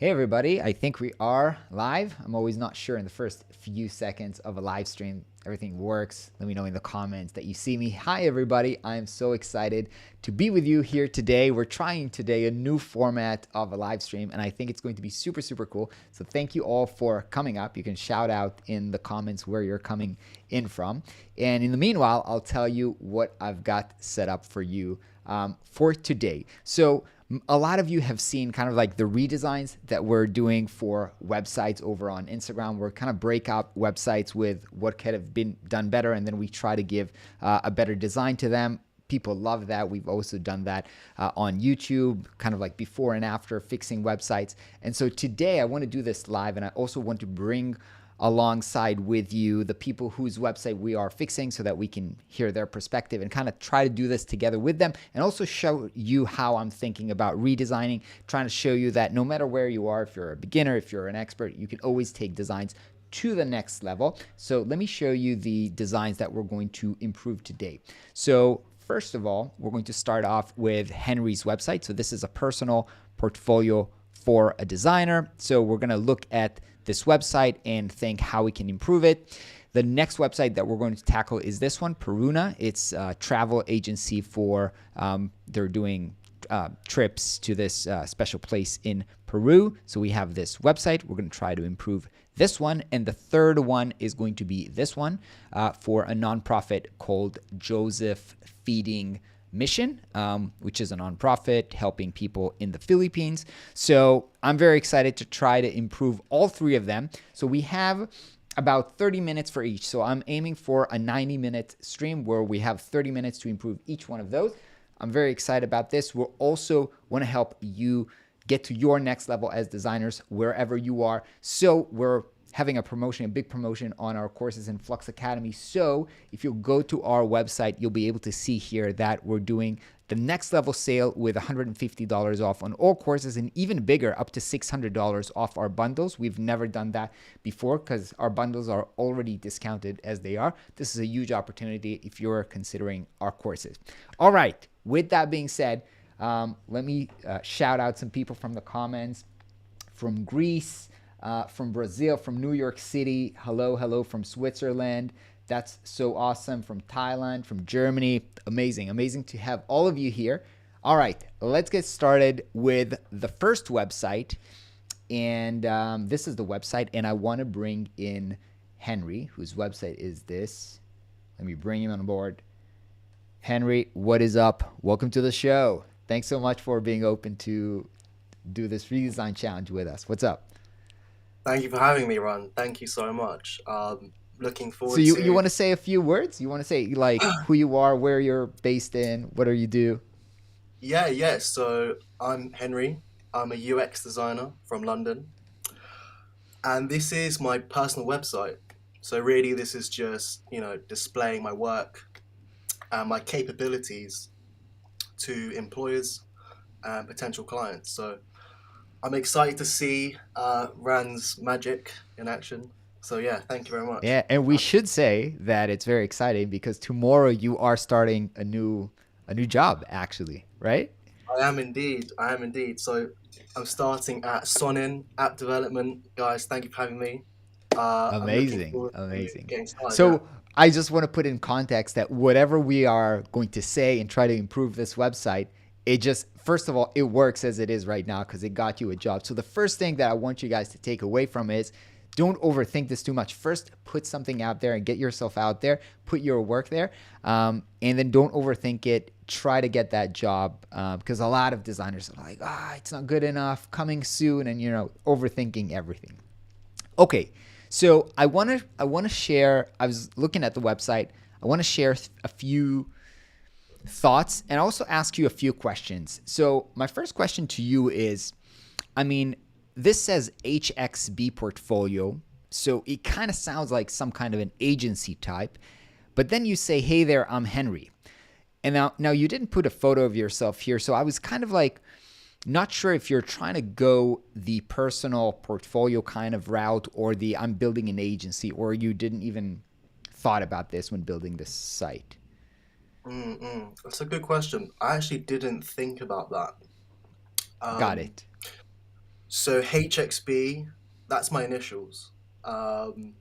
Hey everybody, I think we are live. I'm always not sure in the first few seconds of a live stream everything works. Let me know in the comments that you see me. Hi everybody, I'm so excited to be with you here today. We're trying today a new format of a live stream and I think it's going to be super cool. So thank you all for coming up. You can shout out in the comments where you're coming in from. And in the meanwhile, I'll tell you what I've got set up for you for today. So a lot of you have seen kind of like the redesigns that we're doing for websites over on Instagram. We're kind of break out websites with what could have been done better, and then we try to give a better design to them. People love that. We've also done that on YouTube, kind of like before and after fixing websites. And so today I want to do this live, and I also want to bring alongside with you the people whose website we are fixing so that we can hear their perspective and kind of try to do this together with them, and also show you how I'm thinking about redesigning, trying to show you that no matter where you are, if you're a beginner, if you're an expert, you can always take designs to the next level. So let me show you the designs that we're going to improve today. So first of all, we're going to start off with Henry's website. So this is a personal portfolio for a designer. So we're going to look at this website and think how we can improve it. The next website that we're going to tackle is this one, Peruna. It's a travel agency for, they're doing trips to this special place in Peru. So we have this website. We're going to try to improve this one. And the third one is going to be this one for a nonprofit called Joseph Feeding Mission, which is a nonprofit helping people in the Philippines. So I'm very excited to try to improve all three of them. So we have about 30 minutes for each. So I'm aiming for a 90-minute stream where we have 30 minutes to improve each one of those. I'm very excited about this. We'll also want to help you get to your next level as designers wherever you are. So we're having a promotion, a big promotion on our courses in Flux Academy. So if you go to our website, you'll be able to see here that we're doing the next level sale with $150 off on all courses, and even bigger, up to $600 off our bundles. We've never done that before because our bundles are already discounted as they are. This is a huge opportunity if you're considering our courses. All right, with that being said, let me shout out some people from the comments, from Greece, from Brazil, from New York City. Hello from Switzerland. That's so awesome. From Thailand, from Germany. Amazing to have all of you here. All right, let's get started with the first website. And this is the website, and I want to bring in Henry, whose website is this. Let me bring him on board. Henry, what is up? Welcome to the show. Thanks so much for being open to do this redesign challenge with us. What's up? Thank you for having me, Ron. Thank you so much. Looking So forward you to. want to say a few words? You want to say like who you are, where you're based in, what do you do? Yeah. So I'm Henry. I'm a UX designer from London, and this is my personal website. So really, this is just displaying my work and my capabilities to employers and potential clients. So I'm excited to see Rand's magic in action. So yeah, thank you very much. Yeah, and we should say that it's very exciting because tomorrow you are starting a new job actually, right? I am indeed. I am indeed. So I'm starting at Sonin app development. Guys, thank you for having me. I'm looking Amazing, forward to amazing. getting started. Yeah. So I just want to put in context that whatever we are going to say and try to improve this website, it just, first of all, it works as it is right now because it got you a job. So the first thing that I want you guys to take away from is don't overthink this too much. First, put something out there and get yourself out there, put your work there, and then don't overthink it. Try to get that job because a lot of designers are like, it's not good enough, coming soon, and overthinking everything. Okay, so I want to share. I was looking at the website. I want to share a few thoughts and also ask you a few questions. So my first question to you is, I mean, this says HXB portfolio, so it kind of sounds like some kind of an agency type. But then you say, "Hey there, I'm Henry," and now you didn't put a photo of yourself here, so I was kind of like not sure if you're trying to go the personal portfolio kind of route or the I'm building an agency, or you didn't even thought about this when building this site. That's a good question. I actually didn't think about that. Got Um, it. So HXB, that's my initials. Um,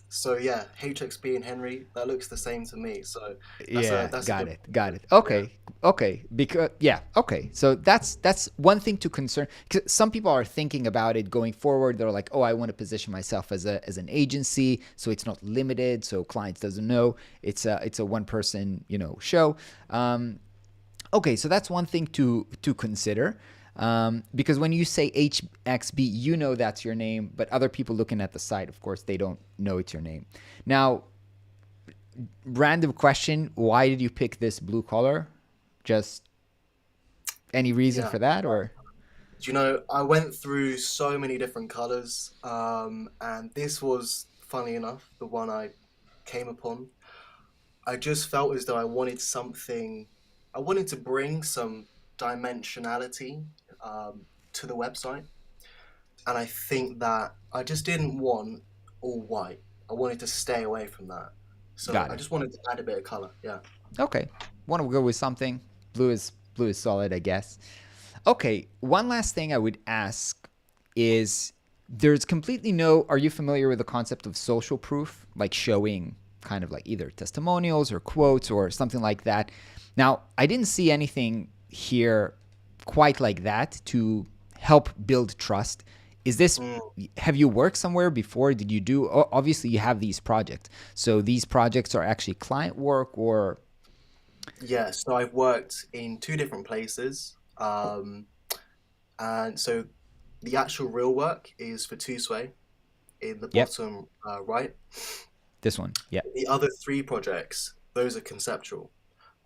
so yeah, HXB and Henry, that looks the same to me. So Yeah, that's a got good it. Got point. it. Yeah. Okay. Okay. Because yeah, okay. So that's one thing to concern, 'cause some people are thinking about it going forward. They're like, "Oh, I want to position myself as a as an agency, so it's not limited, so clients doesn't know it's a one person, show." Okay, so that's one thing to consider. Because when you say HXB, you know that's your name, but other people looking at the site, of course, they don't know it's your name. Now, random question: why did you pick this blue color? Just any reason Yeah. for that, or I went through so many different colors, and this was, funny enough, the one I came upon. I just felt as though I wanted to bring some dimensionality to the website. And I think that I just didn't want all white. I wanted to stay away from that. So got I it? just wanted to add a bit of color. Yeah. Okay, want to go with something. Blue is solid, I guess. Okay, one last thing I would ask is there's completely no. Are you familiar with the concept of social proof, like showing kind of like either testimonials or quotes or something like that? Now, I didn't see anything here quite like that to help build trust. Is this, Mm, have you worked somewhere before? Did you do, obviously you have these projects. So these projects are actually client work or, yeah. So I've worked in two different places. And so the actual real work is for Two Sway in the yep, bottom right. this one. Yep. The other three projects, those are conceptual.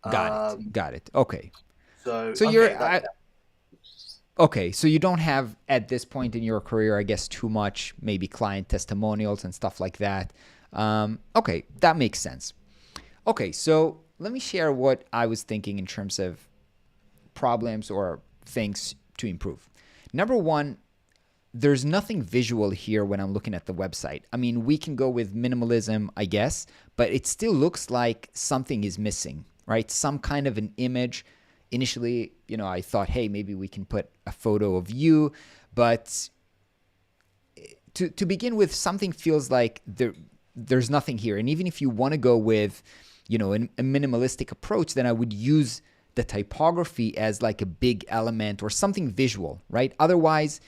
Got it. Um, Got it. Okay. so So okay, that yeah. okay. So you don't have at this point in your career, I guess, too much maybe client testimonials and stuff like that. Okay, that makes sense. Okay, so let me share what I was thinking in terms of problems or things to improve. Number one, there's nothing visual here when I'm looking at the website. I mean, we can go with minimalism, I guess, but it still looks like something is missing, right? Some kind of an image. Initially, I thought, hey, maybe we can put a photo of you, but to begin with, something feels like there's nothing here. And even if you want to go with, a minimalistic approach, then I would use the typography as like a big element or something visual, right? Otherwise,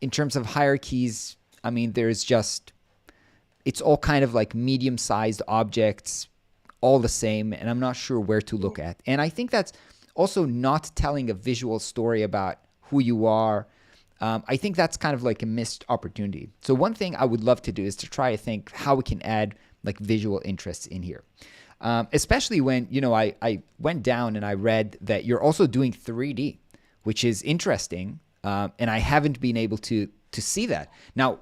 in terms of hierarchies, I mean, it's all kind of like medium-sized objects, all the same, and I'm not sure where to look at. And I think that's also not telling a visual story about who you are. I think that's kind of like a missed opportunity. So one thing I would love to do is to try to think how we can add like visual interests in here. Especially when, I went down and I read that you're also doing 3D, which is interesting. And I haven't been able to see that. Now,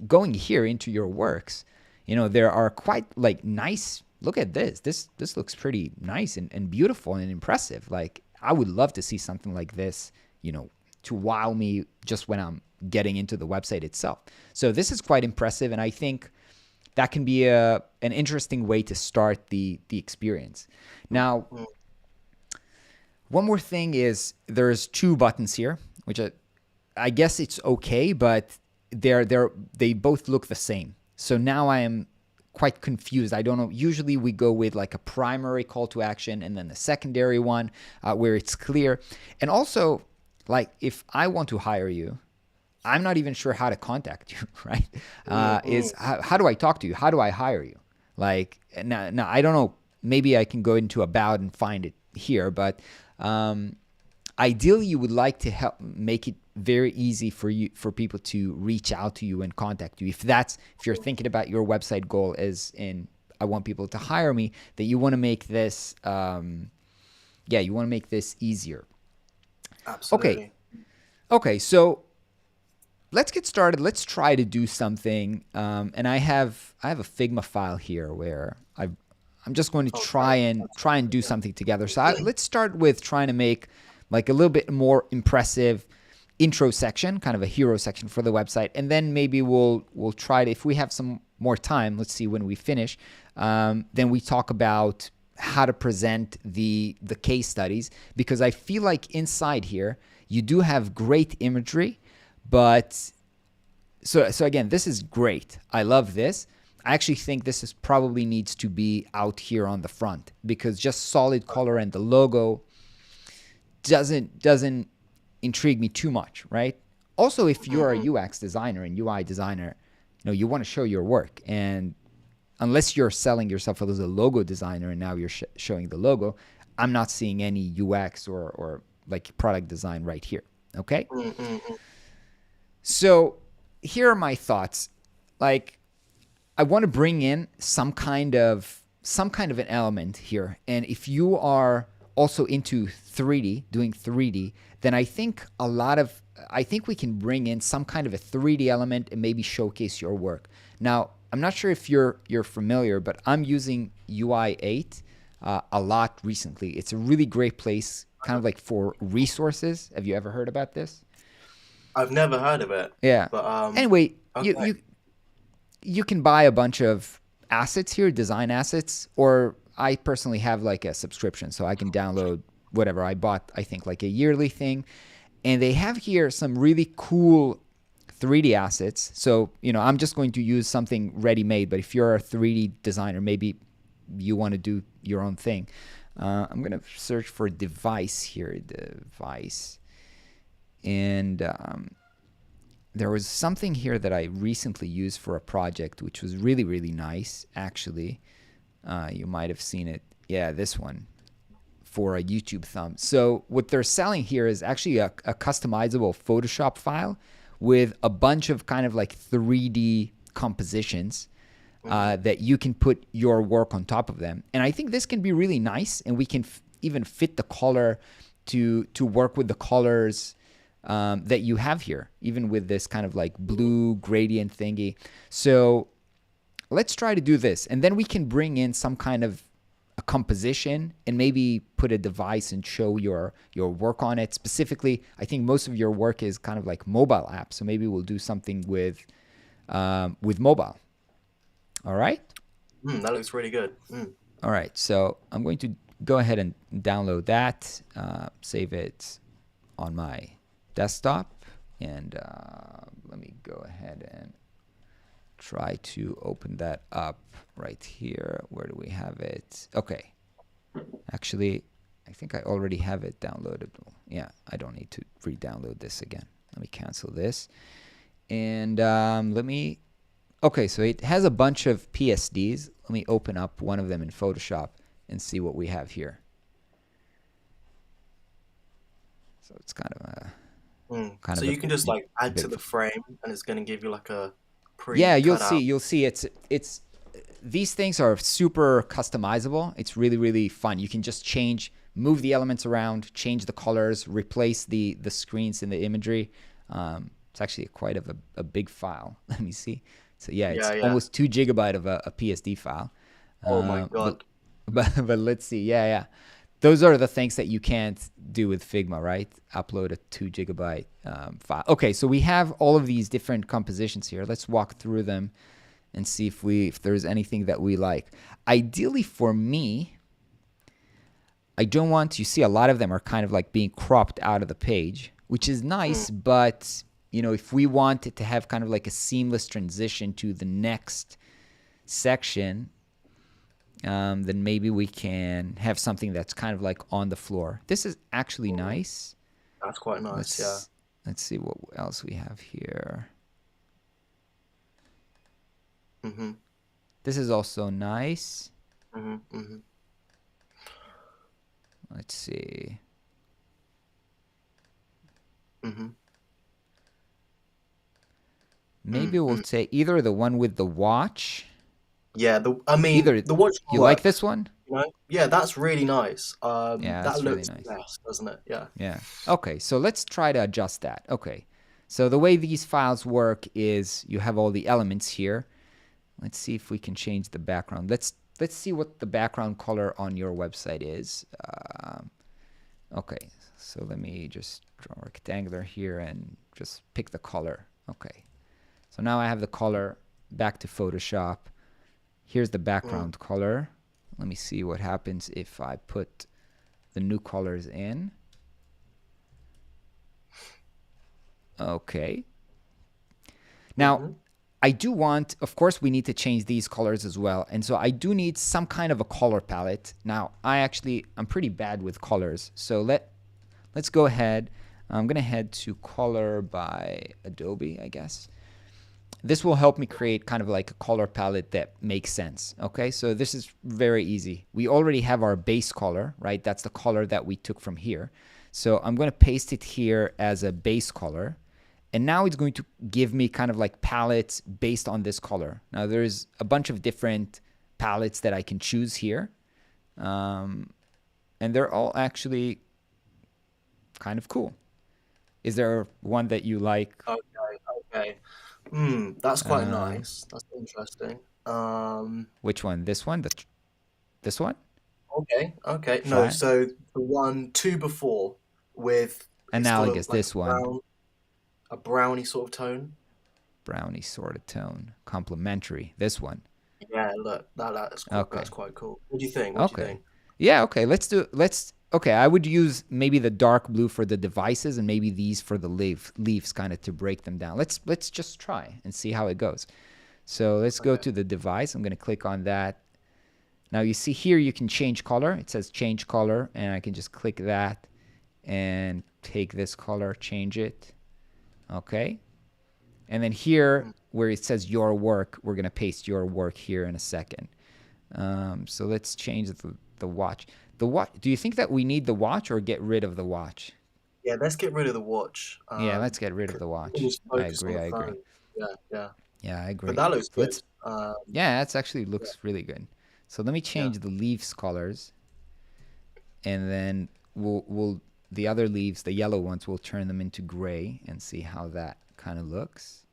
going here into your works, there are quite like nice. Look at this. This looks pretty nice and beautiful and impressive. Like I would love to see something like this, to wow me just when I'm getting into the website itself. So this is quite impressive, and I think that can be an interesting way to start the experience. Now, one more thing is there's two buttons here, which I guess it's okay, but they both look the same. So now I am quite confused. I don't know. Usually we go with like a primary call to action and then the secondary one where it's clear. And also, like if I want to hire you, I'm not even sure how to contact you, right? Mm-hmm. Is how do I talk to you? How do I hire you? Like now I don't know. Maybe I can go into About and find it here, but ideally you would like to help make it very easy for people to reach out to you and contact you. If you're thinking about your website goal as in I want people to hire me, that you want to make this you want to make this easier. Okay. Absolutely. Okay, so let's get started. Let's try to do something. And I have a Figma file here where I'm just going to Oh, try and do yeah. something together. So let's start with trying to make like a little bit more impressive intro section, kind of a hero section for the website, and then maybe we'll try to, if we have some more time, let's see when we finish, then we talk about how to present the case studies, because I feel like inside here you do have great imagery, But so again, this is great. I love this. I actually think this is probably needs to be out here on the front, because just solid color and the logo doesn't intrigue me too much, right? Also, if you're a UX designer and UI designer, you want to show your work, and unless you're selling yourself as a logo designer and now you're showing the logo, I'm not seeing any UX or like product design right here. Okay. So here are my thoughts. Like, I want to bring in some kind of an element here. And if you are also into 3D, doing 3D, then I think we can bring in some kind of a 3D element and maybe showcase your work. Now, I'm not sure if you're familiar, but I'm using UI 8 a lot recently. It's a really great place, kind of like for resources. Have you ever heard about this? I've never heard of it. Yeah. But Anyway, okay. you can buy a bunch of assets here, design assets, or I personally have like a subscription, so I can download whatever. I bought, I think, like a yearly thing, and they have here some really cool 3D assets. So, I'm just going to use something ready-made, but if you're a 3D designer, maybe you want to do your own thing. I'm going to search for device here, device. And there was something here that I recently used for a project, which was really, really nice, actually. You might have seen it. Yeah, this one for a YouTube thumb. So what they're selling here is actually a customizable Photoshop file with a bunch of kind of like 3D compositions that you can put your work on top of them. And I think this can be really nice, and we can even fit the color to work with the colors that you have here, even with this kind of like blue gradient thingy. So let's try to do this, and then we can bring in some kind of a composition and maybe put a device and show your work on it. Specifically, I think most of your work is kind of like mobile apps, so maybe we'll do something with mobile. All right? That looks really good. All right, so I'm going to go ahead and download that, save it on my desktop, and let me go ahead and try to open that up right here. Where do we have it? Okay. Actually, I think I already have it downloaded. Yeah, I don't need to re-download this again. Let me cancel this. And okay, so it has a bunch of PSDs. Let me open up one of them in Photoshop and see what we have here. So it's kind of a... So you can just like add to the frame, and it's going to give you like a pre. Yeah, you'll see. It's these things are super customizable. It's really, really fun. You can just move the elements around, change the colors, replace the screens in the imagery. It's actually quite of a big file. Let me see. So yeah, it's almost 2 GB of a PSD file. Oh my god! But let's see. Yeah. Those are the things that you can't do with Figma, right? Upload a 2 GB file. Okay, so we have all of these different compositions here. Let's walk through them and see if there's anything that we like. Ideally for me, I don't want to see a lot of them are kind of like being cropped out of the page, which is nice, but if we want it to have kind of like a seamless transition to the next section, then maybe we can have something that's kind of like on the floor. This is actually nice. That's quite nice, Let's see what else we have here. This is also nice. Let's see. Maybe we'll take either the one with the watch. Yeah, the watch. You like this one? Yeah, that's really nice. Yeah, that's that looks really nice. nice, doesn't it? Yeah. Yeah. Okay, so let's try to adjust that. Okay. So the way these files work is you have all the elements here. Let's see if we can change the background. Let's see what the background color on your website is. Okay, so let me just draw a rectangular here and just pick the color. Okay. So now I have the color. Back to Photoshop. Here's the background color. Let me see what happens if I put the new colors in. Okay, Now, I do want, of course, we need to change these colors as well. And so I do need some kind of a color palette. Now, I'm pretty bad with colors. So let's go ahead. I'm going to head to color by Adobe, I guess. This will help me create kind of like a color palette that makes sense. Okay, so this is very easy. We already have our base color, right? That's the color that we took from here. So I'm going to paste it here as a base color. And now it's going to give me kind of like palettes based on this color. Now there's a bunch of different palettes that I can choose here. And they're all actually kind of cool. Is there one that you like? Okay. That's quite nice. That's interesting. Which one? This one? This one? Okay. No, Flat? so the two before with it's got Analogous, like this one. a brownie sort of tone. Brownie sort of tone. Complementary. This one. Yeah, look, that's cool. Okay. That's quite cool. What do you think? Okay. Yeah, okay. Okay, I would use maybe the dark blue for the devices and maybe these for the leaves kind of to break them down. Let's just try and see how it goes. So let's go to the device. I'm going to click on that. Now you see here you can change color. It says change color, and I can just click that and take this color, change it. Okay. And then here where it says your work, we're going to paste your work here in a second. So let's change the watch. Do you think that we need the watch or get rid of the watch? Yeah, let's get rid of the watch. Yeah, let's get rid of the watch. I agree. Yeah, I agree. But that looks good. Yeah, that actually looks really good. So let me change the leaves colors, and then we'll the other leaves, the yellow ones, we'll turn them into gray and see how that kind of looks.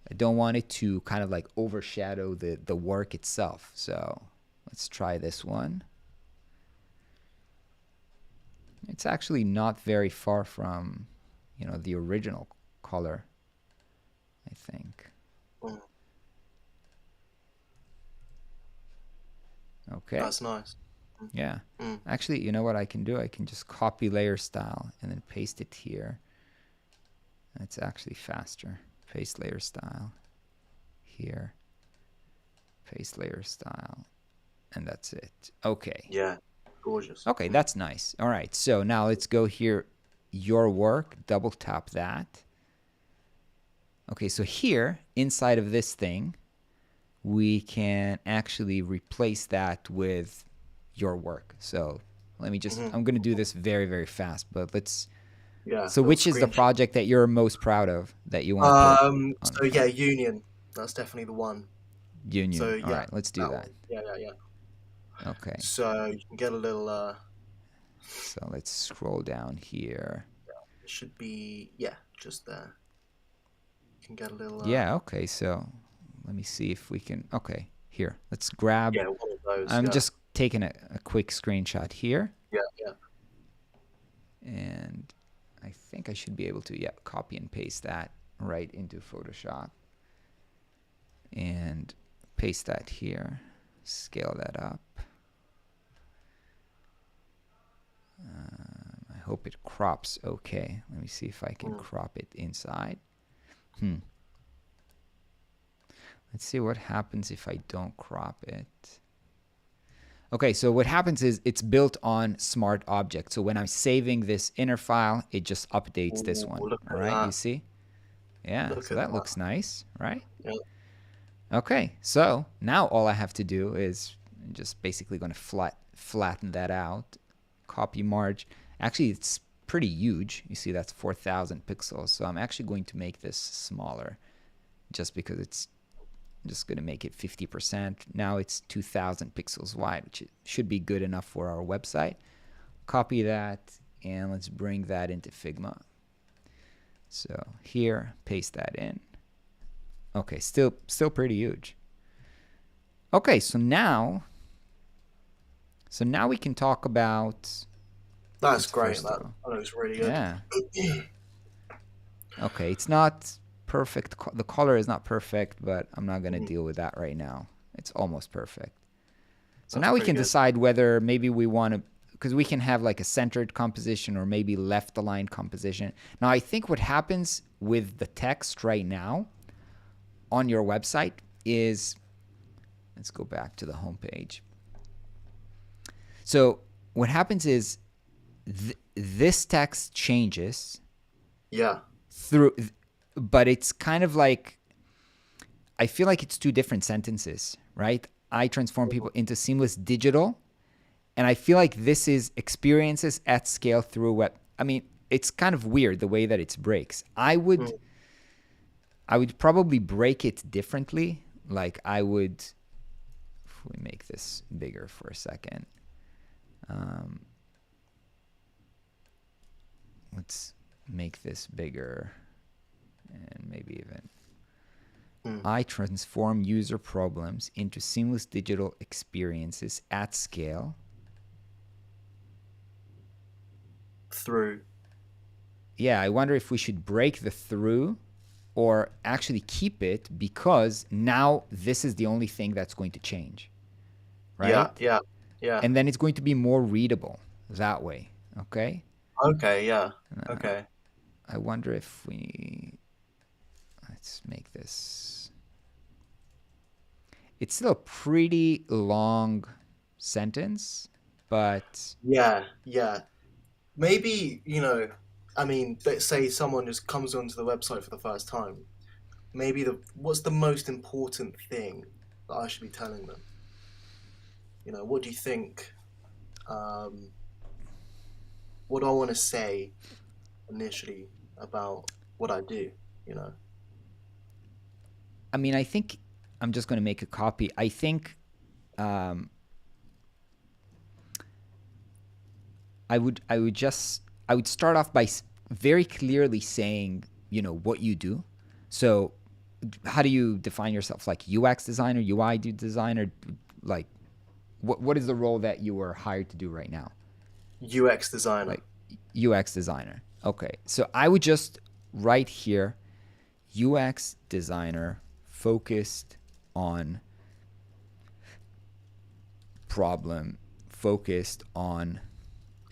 I don't want it to kind of like overshadow the work itself. So let's try this one. It's actually not very far from, the original color, I think. Okay. That's nice. Yeah. Actually, you know what I can do? I can just copy layer style and then paste it here. It's actually faster. Paste layer style here. Paste layer style. And that's it. Okay. Yeah. Gorgeous. Okay, that's nice. All right. So now let's go here. Your work. Double tap that. Okay, so here, inside of this thing, we can actually replace that with your work. So let me just, I'm going to do this very, very fast, but let's, so which is the project that you're most proud of that you want to So yeah, Union. That's definitely the one. Union. So, yeah, all right, let's do that. One. Yeah. Okay. So you can get a little so let's scroll down here. It should be just there. You can get a little yeah, okay. So let me see if we can. Okay, here. Let's grab. one of those. I'm just taking a quick screenshot here. Yeah. And I think I should be able to copy and paste that right into Photoshop. And paste that here. Scale that up. I hope it crops okay. Let me see if I can crop it inside. Let's see what happens if I don't crop it. Okay, so what happens is it's built on Smart Object. So when I'm saving this inner file, it just updates this one. All right, you see? Yeah, so that looks nice, right? Yeah. Okay, so now all I have to do is just basically going to flatten that out. Copy margin. Actually, it's pretty huge. You see, that's 4,000 pixels. So I'm actually going to make this smaller just because it's just going to make it 50%. Now it's 2,000 pixels wide, which should be good enough for our website. Copy that, and let's bring that into Figma. So here, paste that in. Okay, still pretty huge. Okay, so now we can talk about. That's great. That looks really good. Yeah. Okay, it's not perfect. The color is not perfect, but I'm not going to deal with that right now. It's almost perfect. So now we can decide whether maybe we want to because we can have like a centered composition or maybe left aligned composition. Now, I think what happens with the text right now on your website is, let's go back to the homepage. So what happens is this text changes Yeah. through, but it's kind of like, I feel like it's two different sentences, right? I transform people into seamless digital, and I feel like this is experiences at scale through web. I mean, it's kind of weird the way that it breaks. I would probably break it differently. Like I would, if we make this bigger for a second. Let's make this bigger and maybe even. I transform user problems into seamless digital experiences at scale. Through. Yeah, I wonder if we should break the through or actually keep it, because now this is the only thing that's going to change. Right? Yeah. And then it's going to be more readable that way. Okay? Okay, yeah. Okay. I wonder if let's make this. It's still a pretty long sentence, but Yeah. Maybe, I mean, let's say someone just comes onto the website for the first time. Maybe what's the most important thing that I should be telling them? What do you think? What do I want to say initially about what I do? I mean, I think I'm just going to make a copy. I think I would start off by very clearly saying, what you do. So how do you define yourself? Like UX designer, UI designer? Like what is the role that you are hired to do right now? UX designer. Like UX designer. Okay. So I would just write here, UX designer focused on problem, focused on,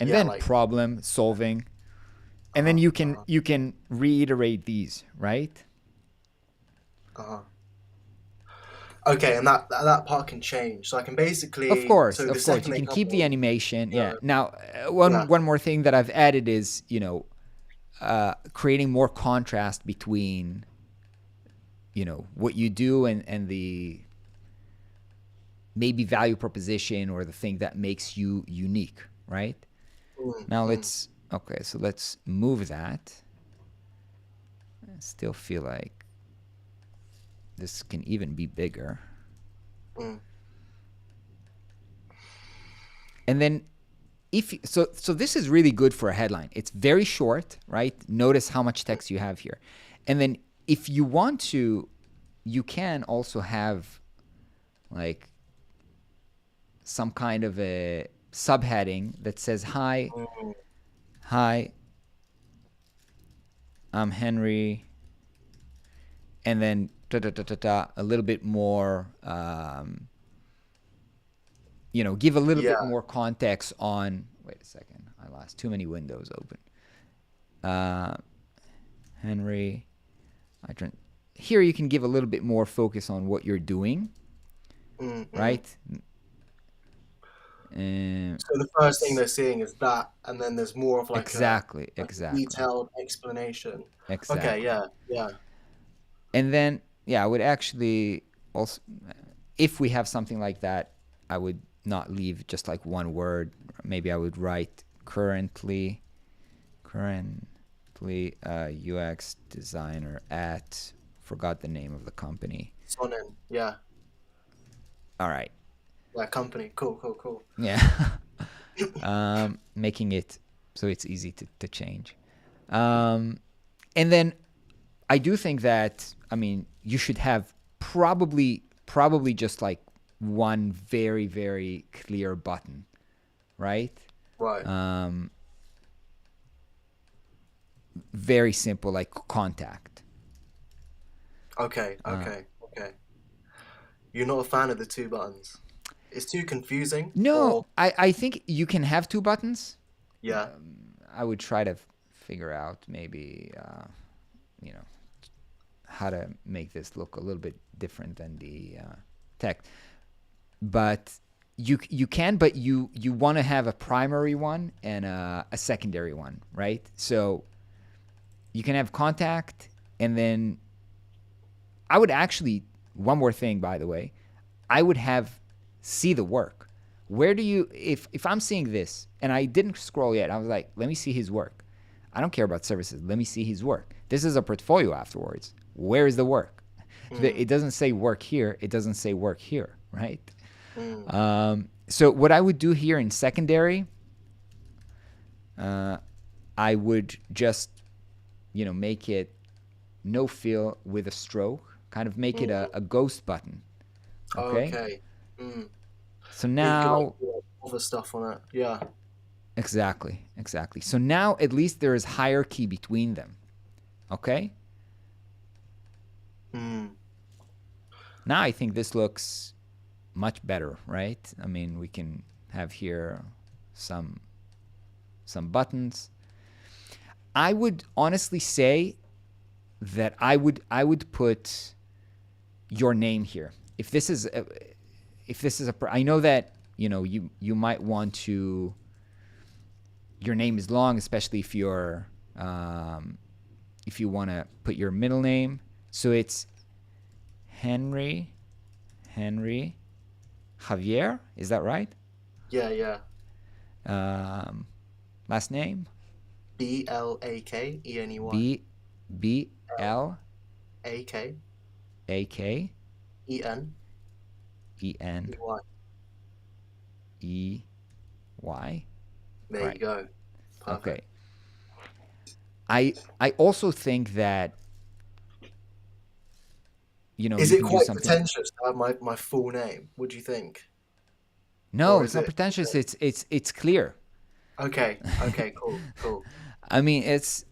and then like problem solving. And then you can reiterate these, right? Okay, and that part can change. So I can basically, Of course, so of the course. second You they can come keep the on, animation. Yeah. Now, one more thing that I've added is, creating more contrast between, what you do and the maybe value proposition or the thing that makes you unique, right? Now let's move that. I still feel like this can even be bigger. And then so this is really good for a headline. It's very short, right? Notice how much text you have here. And then if you want to, you can also have like some kind of a subheading that says, hi, I'm Henry. And then a little bit more, give a little bit more context on, wait a second, I lost too many windows open. Henry, here you can give a little bit more focus on what you're doing, right? So the first thing they're seeing is that, and then there's more of like exactly a detailed explanation. Exactly. Okay, yeah. And then, I would actually also, if we have something like that, I would not leave just like one word. Maybe I would write currently UX designer at, forgot the name of the company. Sonnen, yeah. All right. Yeah, company. Cool. Yeah. Making it so it's easy to change. And then I do think that, you should have probably just like one very, very clear button, right? Right. Very simple, like contact. Okay. You're not a fan of the two buttons? it's too confusing, No, or I think you can have two buttons. yeah. I would try to figure out maybe, you know, how to make this look a little bit different than the text. But you can, but you want to have a primary one and a secondary one, right? So you can have contact, and then I would actually, one more thing, by the way, I would have see the work. Where do you, if I'm seeing this and I didn't scroll yet, I was like, let me see his work. I don't care about services. Let me see his work. This is a portfolio afterwards. Where is the work? Mm, It doesn't say work here. It doesn't say work here, right? mm. So what I would do here in secondary, I would just, make it no fill with a stroke, kind of make it Mm. a ghost button. Okay. Okay. Mm. So Yeah, you can like now, do other stuff on it. Yeah. exactly. So now at least there is hierarchy between them. Okay. Mm. Now I think this looks much better, right? I mean, we can have here some buttons. I would honestly say that I would put your name here. I know that you might want to. Your name is long, especially if you want to put your middle name. So it's Henry Javier. Is that right? Yeah, yeah. Last name Blakeney. B B L A K A K E N E N E Y. E Y. There you Right. go. Perfect. Okay. I also think that Is you it can do quite something. pretentious to have my full name? What do you think? No, Or it's is not it pretentious. It's clear. okay? Okay, cool, cool. I mean, it's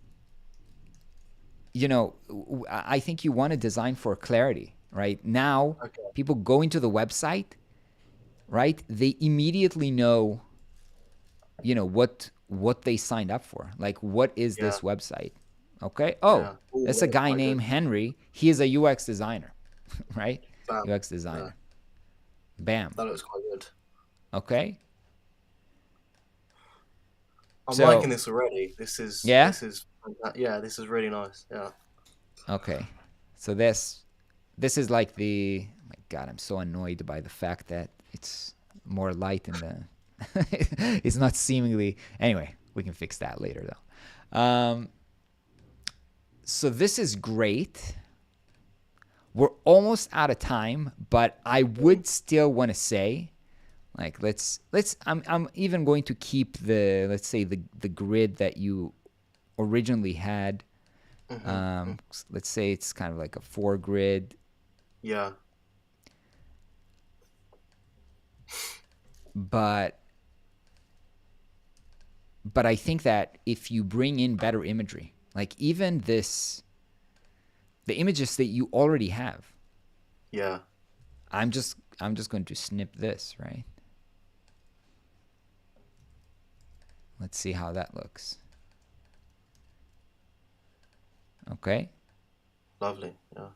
I think you want to design for clarity, right? Now, Okay, people go into the website, right? They immediately know, what they signed up for. Like, what is yeah, this website? Okay. Oh, yeah. Oh, that's that a looks guy quite good. named Henry. He is a UX designer, right? Bam. UX Yeah, designer. Bam. that looks quite good. Okay. I'm liking So, this already. yeah. Yeah, this is really nice. Yeah. Okay. So this is like the, my God, I'm so annoyed by the fact that it's more light in the it's not seemingly, anyway, we can fix that later though. So this is great. We're almost out of time, but I Mm, would still want to say, like, let's I'm even going to keep the, let's say, the grid that you originally had. mm-hmm, mm-hmm. Let's say it's kind of like a 4 grid, Yeah. but I think that if you bring in better imagery, like even the images that you already have, Yeah. I'm just going to snip this, right? Let's see how that looks. Okay. Lovely. Yeah.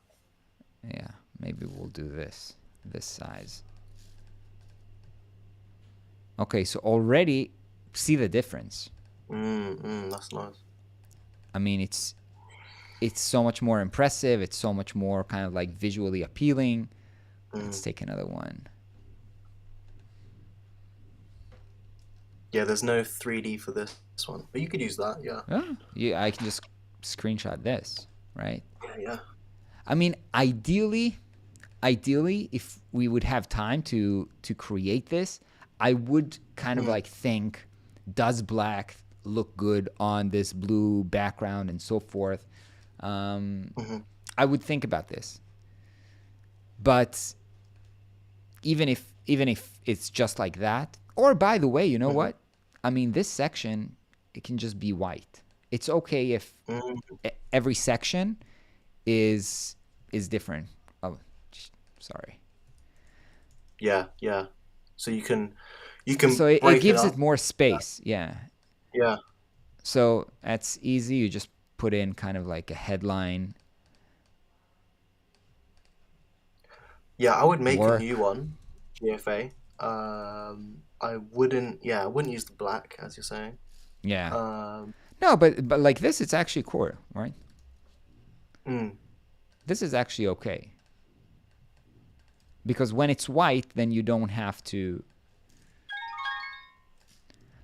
Yeah, maybe we'll do this size. Okay, so already see the difference. That's nice. I mean, it's so much more impressive. It's so much more kind of like visually appealing. Let's Mm. take another one. Yeah, there's no 3D for this one, but you could use that. Yeah. Oh, yeah, I can just screenshot this, right? Yeah, yeah. I mean, ideally, if we would have time to create this, I would kind of Mm, like think, does black look good on this blue background and so forth? Um, mm-hmm, I would think about this, but even if it's just like that, or by the way, you know mm-hmm, what? I mean, this section, it can just be white. It's okay if mm. every section is different. Oh, sorry. Yeah, yeah. so you So can it break it gives it up. more space. Yeah. Yeah, So that's easy. You just put in kind of like a headline, yeah. I would make a new work. one, GFA. I wouldn't use the black as you're saying. Yeah. Um, No, but like this, it's actually core, right? mm, This is actually okay because when it's white, then you don't have to.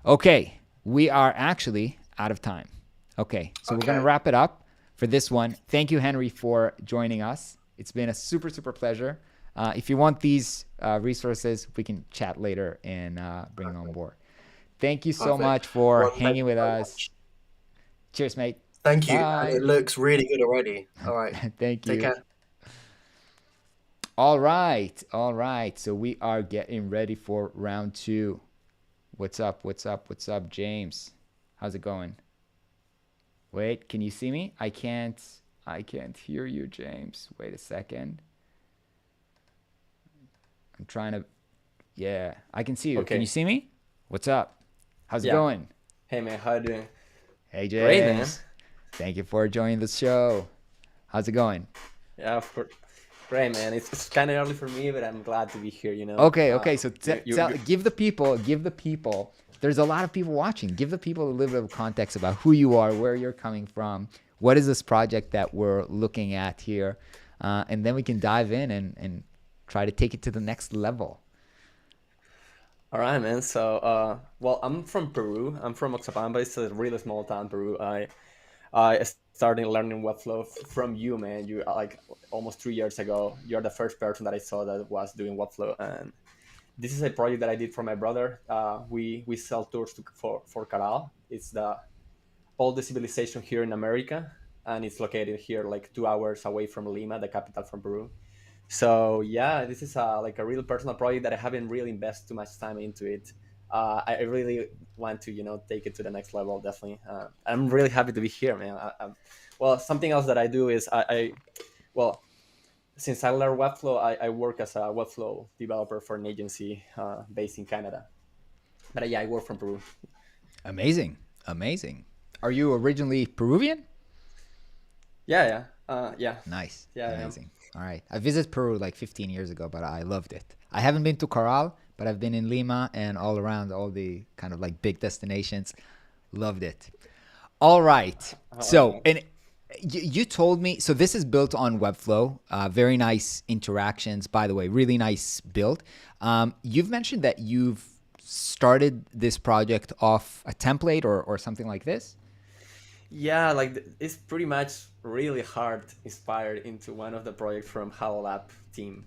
Okay, we are actually out of time. Okay, so we're gonna okay, wrap it up for this one. Thank you, Henry, for joining us. It's been a super super pleasure. If you want these resources, we can chat later and bring them on perfect, board. Thank you so perfect. much for Well, thank hanging you with very us. much. Cheers, mate. Thank you, and it Bye. looks really good already. All right, Thank take you. care. All right, all right. So we are getting ready for round two. What's up? What's up? What's up, James? How's it going? Wait, can you see me? I can't hear you, James. Wait a second. I'm trying to yeah, I can see you. Can you Okay. see me? What's up? How's it Yeah. going? Hey man, how you doing? Hey, Great, man. James. Thank you for joining the show. How's it going? Yeah, of course. Great, man. It's kind of early for me, but I'm glad to be here. Okay, okay. So You give the people. There's a lot of people watching. Give the people a little bit of context about who you are, where you're coming from, what is this project that we're looking at here, and then we can dive in and try to take it to the next level. all right, man. So, well, I'm from Peru. I'm from Oxapampa. It's a really small town, Peru. I started learning Webflow from you, man. You like almost 3 years ago. You're the first person that I saw that was doing Webflow, and this is a project that I did for my brother. We sell tours for Caral. It's the oldest civilization here in America, and it's located here like 2 hours away from Lima, the capital from Peru. So yeah, this is like a real personal project that I haven't really invested too much time into it. I really want to take it to the next level. Definitely, I'm really happy to be here, man. Well, something else that I do is well, since I learned Webflow, I work as a Webflow developer for an agency based in Canada. But yeah, I work from Peru. Amazing, amazing. Are you originally Peruvian? Yeah, yeah, yeah, Nice, yeah. I am. amazing. All right, I visited Peru like 15 years ago, but I loved it. I haven't been to Corral, but I've been in Lima and all around all the kind of like big destinations. Loved it. All right. All So, right. and you told me, so this is built on Webflow. Very nice interactions, by the way, really nice build. You've mentioned that you've started this project off a template or something like this. Yeah, like it's pretty much really hard inspired into one of the projects from HoloLab team.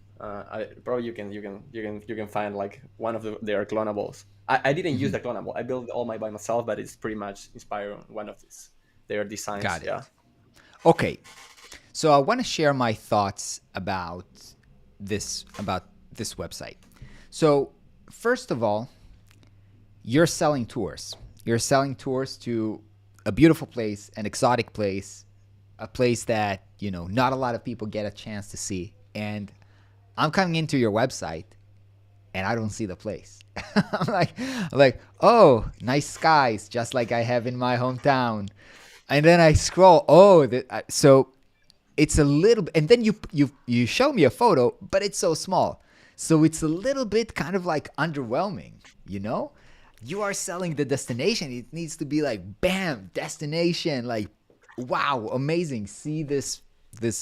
Probably you can find like one of their clonables. I didn't use Mhm. the clonable. I built all my by myself, but it's pretty much inspired on one of their designs. Got Yeah. it. Okay. So I want to share my thoughts about this website. So, first of all, you're selling tours. You're selling tours to a beautiful place, an exotic place, a place that, not a lot of people get a chance to see. And I'm coming into your website and I don't see the place. I'm like, oh, nice skies, just like I have in my hometown. And then I scroll, so it's a little, and then you show me a photo, but it's so small, so it's a little bit kind of like underwhelming. You know, you are selling the destination. It needs to be like, bam, destination, like, wow, amazing. See this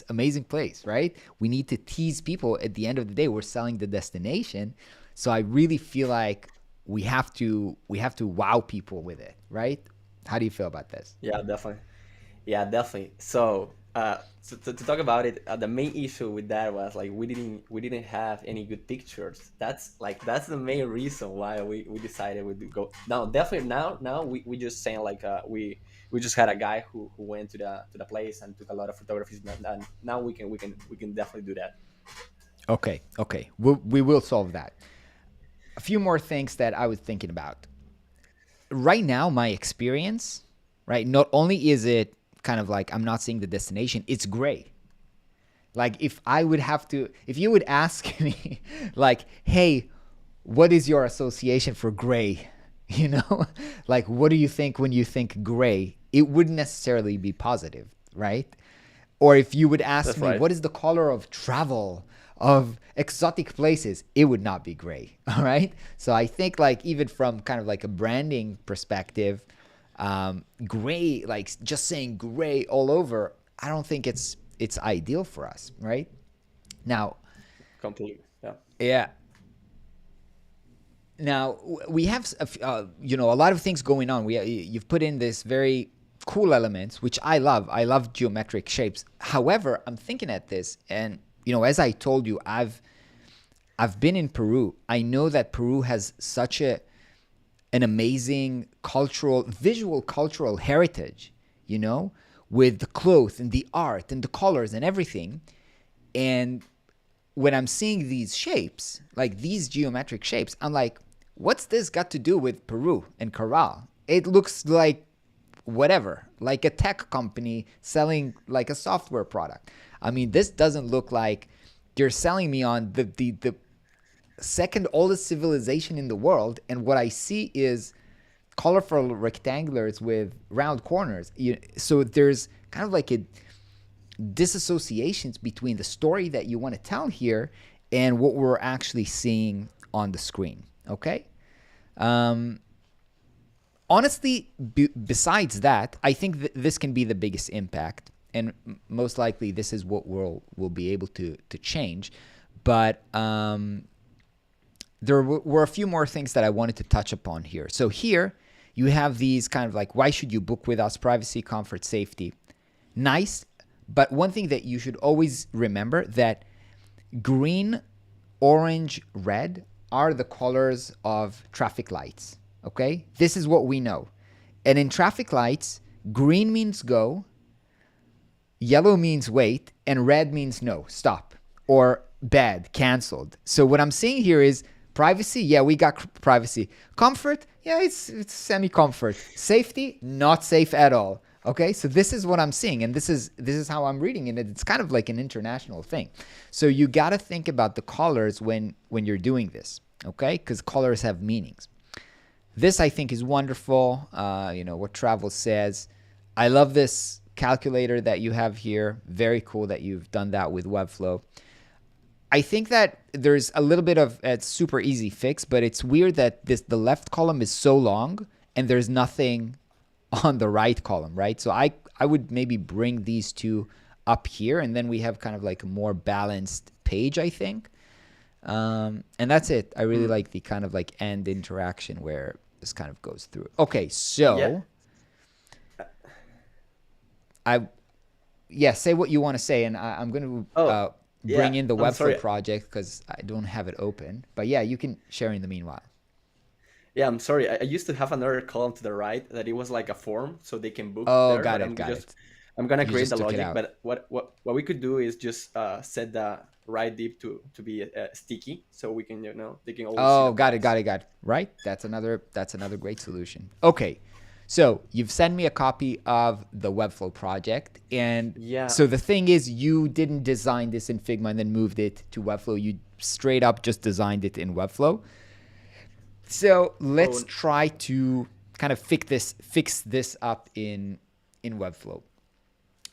amazing place, right? We need to tease people. At the end of the day, we're selling the destination, so I really feel like we have to wow people with it, right? How do you feel about this? Yeah, definitely. Yeah, definitely. So to talk about it, the main issue with that was like we didn't have any good pictures. That's the main reason why we decided we would go. Now, definitely now we just saying like we just had a guy who went to the place and took a lot of photographies, and now we can definitely do that. Okay, okay. We will solve that. A few more things that I was thinking about. Right now, my experience, right, not only is it kind of like I'm not seeing the destination, it's gray. Like if you would ask me, like, hey, what is your association for gray? You know, like, what do you think when you think gray? It wouldn't necessarily be positive, right? Or if you would ask That's me, right. what is the color of travel, of exotic places? It would not be gray, all right? So I think, like, even from kind of like a branding perspective, gray, like just saying gray all over, I don't think it's ideal for us, right? Now, Completely. Yeah. yeah. Now we have a lot of things going on. You've put in this very cool elements, which I love. I love geometric shapes. However, I'm thinking at this, and as I told you, I've been in Peru. I know that Peru has such an amazing visual cultural heritage, with the clothes and the art and the colors and everything. And when I'm seeing these shapes, like these geometric shapes, I'm like, what's this got to do with Peru and Corral? It looks like whatever, like a tech company selling like a software product. I mean, this doesn't look like you're selling me on the second oldest civilization in the world. And what I see is colorful rectangulars with round corners. So there's kind of like a disassociations between the story that you want to tell here and what we're actually seeing on the screen. Okay. Honestly, besides that, I think this can be the biggest impact, and most likely this is what we'll be able to change. But there were a few more things that I wanted to touch upon here. So here you have these kind of like, why should you book with us? Privacy, comfort, safety. Nice. But one thing that you should always remember, that green, orange, red are the colors of traffic lights. Okay? This is what we know. And in traffic lights, green means go, yellow means wait, and red means no, stop, or bad, canceled. So what I'm seeing here is privacy. Yeah, we got privacy. Comfort. Yeah, it's semi-comfort. Safety, not safe at all. Okay, so this is what I'm seeing, and this is how I'm reading it. It's kind of like an international thing. So you got to think about the colors when you're doing this, okay? Because colors have meanings. This, I think, is wonderful. What Travel says. I love this calculator that you have here. Very cool that you've done that with Webflow. I think that there's a little bit of a super easy fix, but it's weird that the left column is so long and there's nothing on the right column, right? So I would maybe bring these two up here, and then we have kind of like a more balanced page, I think. And that's it. I really like the kind of like end interaction where this kind of goes through. Okay, so say what you want to say, and I'm going to bring in the Webflow project because I don't have it open. But yeah, you can share in the meanwhile. Yeah, I'm sorry. I used to have another column to the right that it was like a form, so they can book. Oh, there, got but it. I'm gonna You create just the took it logic, out. but what we could do is just set the right div to be sticky, so we can they can always. Oh, see the got it. box. Right. That's another great solution. Okay, so you've sent me a copy of the Webflow project, and so the thing is, you didn't design this in Figma and then moved it to Webflow. You straight up just designed it in Webflow. So let's try to kind of fix this up in Webflow.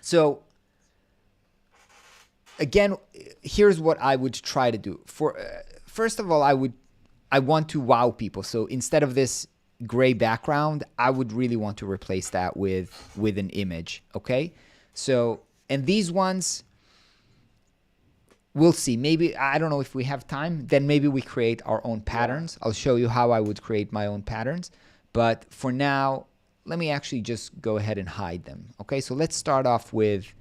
So again, here's what I would try to do. First of all, I want to wow people. So instead of this gray background, I would really want to replace that with an image. Okay. So, and these ones, we'll see. Maybe, I don't know if we have time, then maybe we create our own patterns. I'll show you how I would create my own patterns. But for now, let me actually just go ahead and hide them. Okay, so let's start off with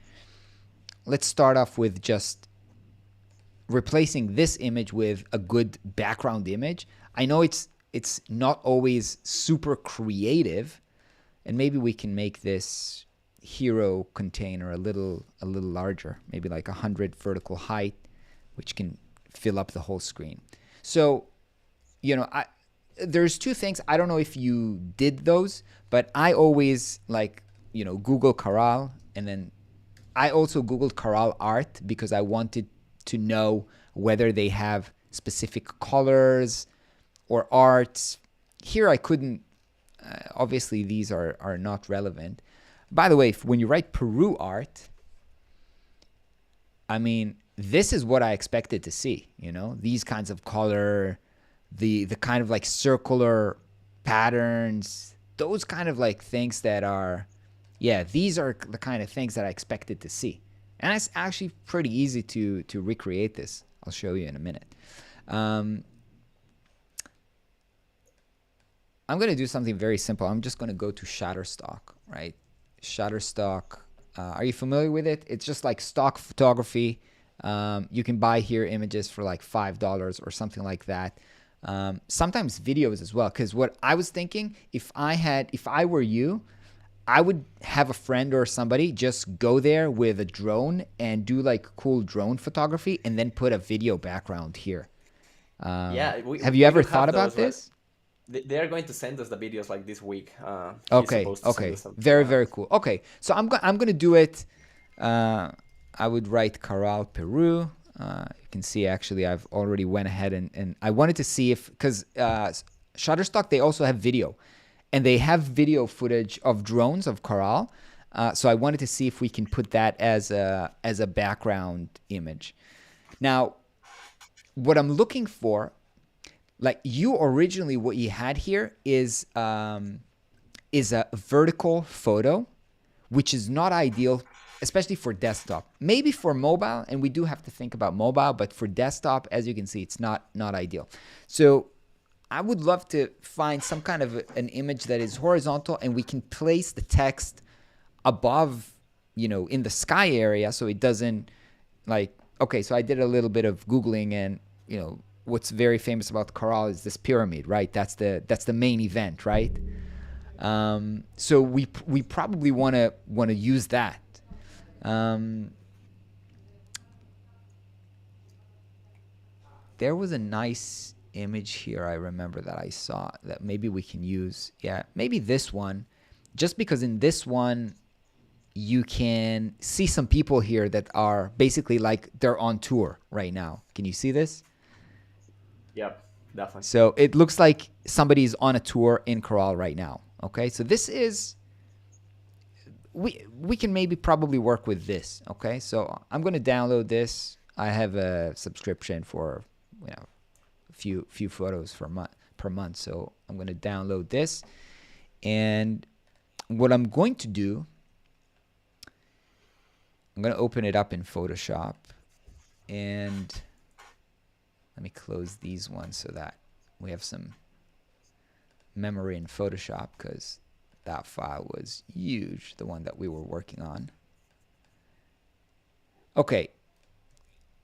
just replacing this image with a good background image. I know it's not always super creative, and maybe we can make this hero container a little larger, maybe like 100 vertical height, which can fill up the whole screen. So, there's two things. I don't know if you did those, but I always Google Corral, and then I also Googled Corral art because I wanted to know whether they have specific colors, or art. Here I couldn't, obviously these are not relevant. By the way, when you write Peru art, I mean, this is what I expected to see, you know, these kinds of color, the kind of like circular patterns, those kind of like things that are, yeah, these are the kind of things that I expected to see. And it's actually pretty easy to recreate this. I'll show you in a minute. I'm going to do something very simple. I'm just going to go to Shutterstock, right? Shutterstock. Are you familiar with it? It's just like stock photography. You can buy here images for like $5 or something like that. Sometimes videos as well. Because what I was thinking, if I were you, I would have a friend or somebody just go there with a drone and do like cool drone photography and then put a video background here. Have you ever thought about this? They are going to send us the videos like this week. Okay. Very cool. Okay, so I'm gonna do it. I would write Caral, Peru. You can see actually I've already went ahead and I wanted to see if, because Shutterstock, they also have video. And they have video footage of drones of Caral. So I wanted to see if we can put that as a background image. Now, what I'm looking for, like you originally, what you had here is a vertical photo, which is not ideal, especially for desktop. Maybe for mobile, and we do have to think about mobile, but for desktop, as you can see, it's not ideal. So I would love to find some kind of an image that is horizontal and we can place the text above, you know, in the sky area, so it doesn't like, okay, so I did a little bit of Googling, and, you know, what's very famous about Caral is this pyramid, right? That's the main event, right? So we probably want to use that. There was a nice image here I remember that I saw that maybe we can use. Yeah, maybe this one, just because in this one you can see some people here that are basically like they're on tour right now. Can you see this? Yep, definitely. So it looks like somebody's on a tour in Caral right now. Okay, so this is, we can maybe probably work with this. Okay, so I'm going to download this. I have a subscription for, you know, few photos per month. So I'm going to download this, and what I'm going to do, I'm going to open it up in Photoshop, and let me close these ones so that we have some memory in Photoshop, because that file was huge, the one that we were working on. Okay,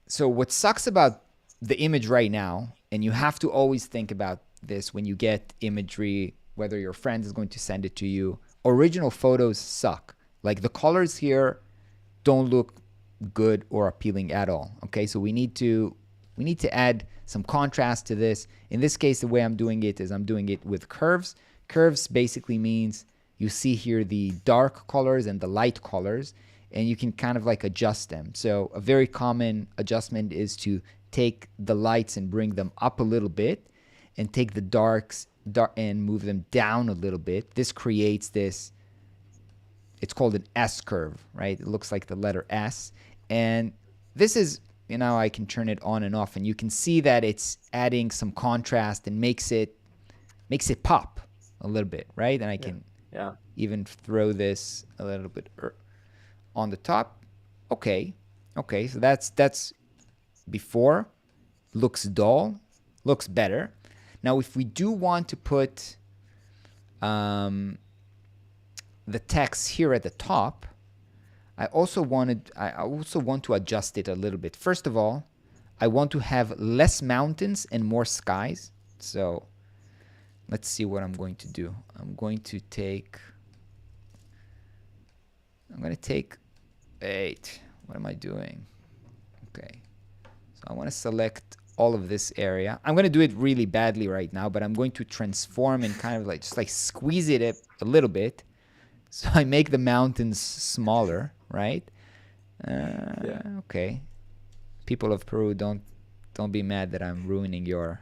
so what sucks about the image right now, and you have to always think about this when you get imagery, whether your friend is going to send it to you, original photos suck. Like the colors here don't look good or appealing at all. Okay, so we need to add some contrast to this. In this case, the way I'm doing it is I'm doing it with curves. Curves basically means you see here the dark colors and the light colors, and you can kind of like adjust them. So a very common adjustment is to take the lights and bring them up a little bit, and take the darks and move them down a little bit. This creates this, it's called an S curve, right? It looks like the letter S. And this is, you know, I can turn it on and off, and you can see that it's adding some contrast and makes it pop a little bit, right? And I can even throw this a little bit on the top. Okay, so that's before. Looks dull, looks better. Now if we do want to put the text here at the top, I also want to adjust it a little bit. First of all, I want to have less mountains and more skies. So let's see what I'm going to do. I'm going to take 8. What am I doing? Okay. So I want to select all of this area. I'm going to do it really badly right now, but I'm going to transform and kind of like just like squeeze it a little bit. So I make the mountains smaller, right? Okay. People of Peru, don't be mad that I'm ruining your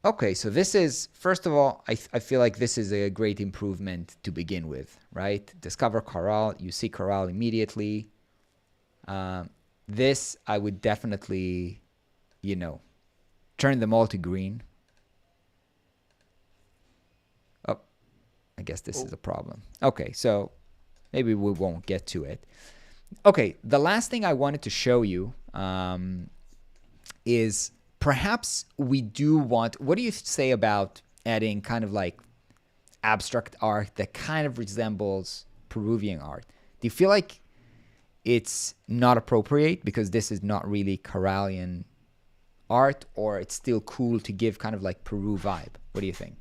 Okay, so this is, first of all, I feel like this is a great improvement to begin with, right? Discover Corral, you see Corral immediately. This, I would definitely, you know, turn them all to green. Oh, I guess this is a problem. Okay, so maybe we won't get to it. Okay, the last thing I wanted to show you is perhaps we do want, what do you say about adding kind of like abstract art that kind of resembles Peruvian art? Do you feel like it's not appropriate because this is not really Corallian art, or it's still cool to give kind of like Peru vibe? What do you think?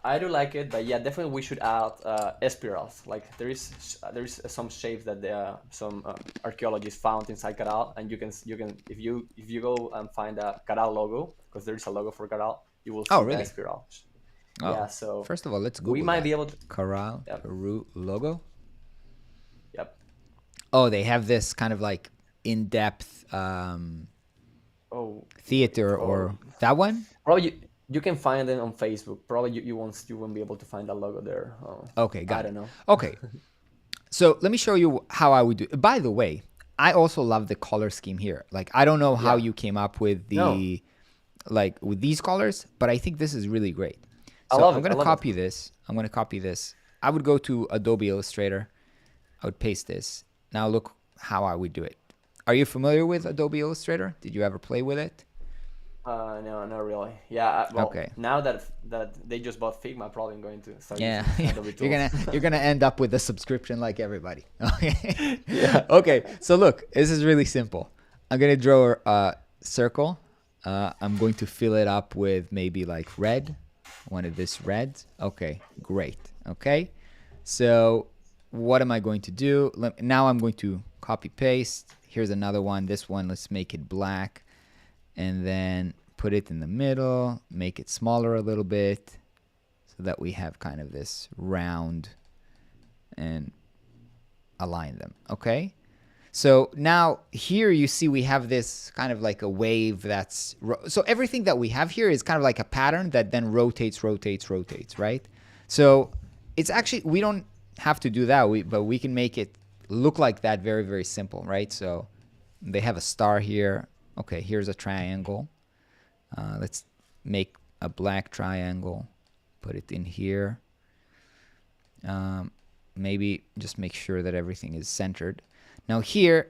I do like it, but yeah, definitely we should add spirals. Like there is some shapes that some archaeologists found inside Caral, and you can if you go and find a Caral logo, because there is a logo for Caral, you will Oh, see really? that spiral. Oh, Yeah, so first of all, let's we Google might that. be able to. Corral, Yep. Peru logo. Yep. Oh, they have this kind of like in-depth Oh. theater, Oh. or that one? Probably you can find them on Facebook. Probably you won't be able to find that logo there. Okay, got I it. don't know. Okay, so let me show you how I would do it. By the way, I also love the color scheme here. Like, I don't know how Yeah. you came up with the No. like with these colors, but I think this is really great. I So love I'm it. gonna I love copy this. I'm gonna copy this. I would go to Adobe Illustrator. I would paste this. Now look how I would do it. Are you familiar with Adobe Illustrator? Did you ever play with it? No, not really. Yeah, well, Okay. now that they just bought Figma, I'm probably going to start Yeah, using Adobe you're tools. gonna end up with a subscription like everybody. Okay. Yeah. Okay. So look, this is really simple. I'm gonna draw a circle. I'm going to fill it up with maybe like red. I wanted this red. Okay, great. Okay. So what am I going to do? Now I'm going to copy paste. Here's another one. This one, let's make it black, and then put it in the middle, make it smaller a little bit so that we have kind of this round, and align them. Okay. So now here you see we have this kind of like a wave that's, so everything that we have here is kind of like a pattern that then rotates, right? So it's actually, we don't have to do that, but we can make it look like that very, very simple, right? So they have a star here. Okay, here's a triangle. Let's make a black triangle, put it in here. Maybe just make sure that everything is centered. Now here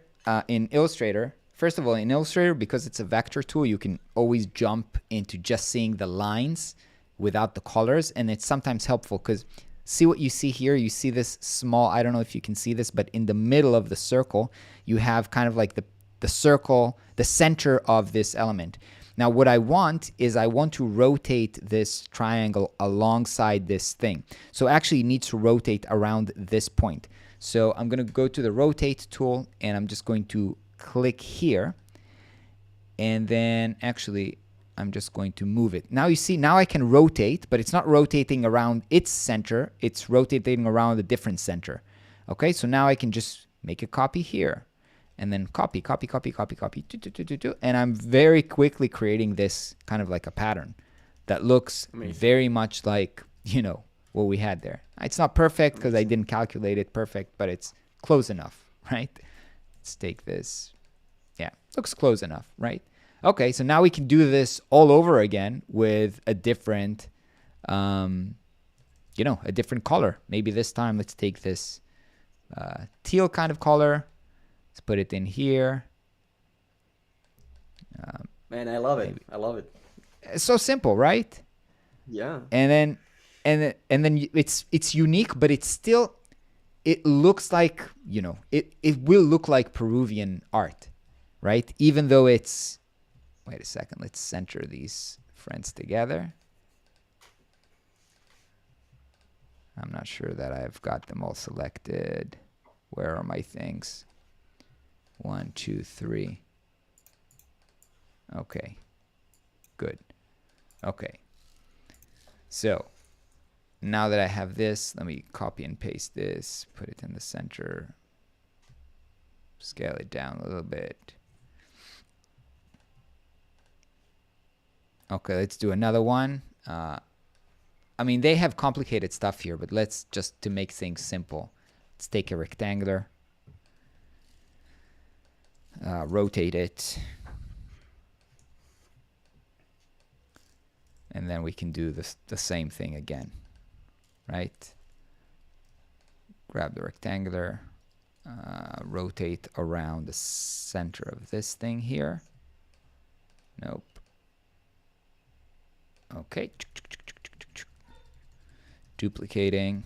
in Illustrator, first of all, in Illustrator, because it's a vector tool, you can always jump into just seeing the lines without the colors. And it's sometimes helpful because see what you see here? You see this small, I don't know if you can see this, but in the middle of the circle, you have kind of like the circle, the center of this element. Now what I want is I want to rotate this triangle alongside this thing. So actually it needs to rotate around this point. So I'm going to go to the rotate tool and I'm just going to click here. And then actually I'm just going to move it. Now you see, now I can rotate, but it's not rotating around its center. It's rotating around a different center. Okay, so now I can just make a copy here. And then copy, and I'm very quickly creating this kind of like a pattern that looks very much like, you know, what we had there. It's not perfect because I didn't calculate it perfect, but it's close enough, right? Let's take this. Yeah, looks close enough, right? Okay, so now we can do this all over again with a different, you know, a different color. Maybe this time let's take this teal kind of color. Let's put it in here. Man, I love it. Maybe. I love it. It's so simple, right? Yeah. And then it's unique, but it's still, it looks like, you know, it will look like Peruvian art, right? Even though it's, wait a second, let's center these friends together. I'm not sure that I've got them all selected. Where are my things? 1, 2, 3. Okay, good. Okay, so now that I have this, let me copy and paste this, put it in the center, scale it down a little bit. Okay, let's do another one. I mean, they have complicated stuff here, but let's just, to make things simple, let's take a rectangular, rotate it, and then we can do the same thing again, right? Grab the rectangular, rotate around the center of this thing here. Nope. Okay. Duplicating.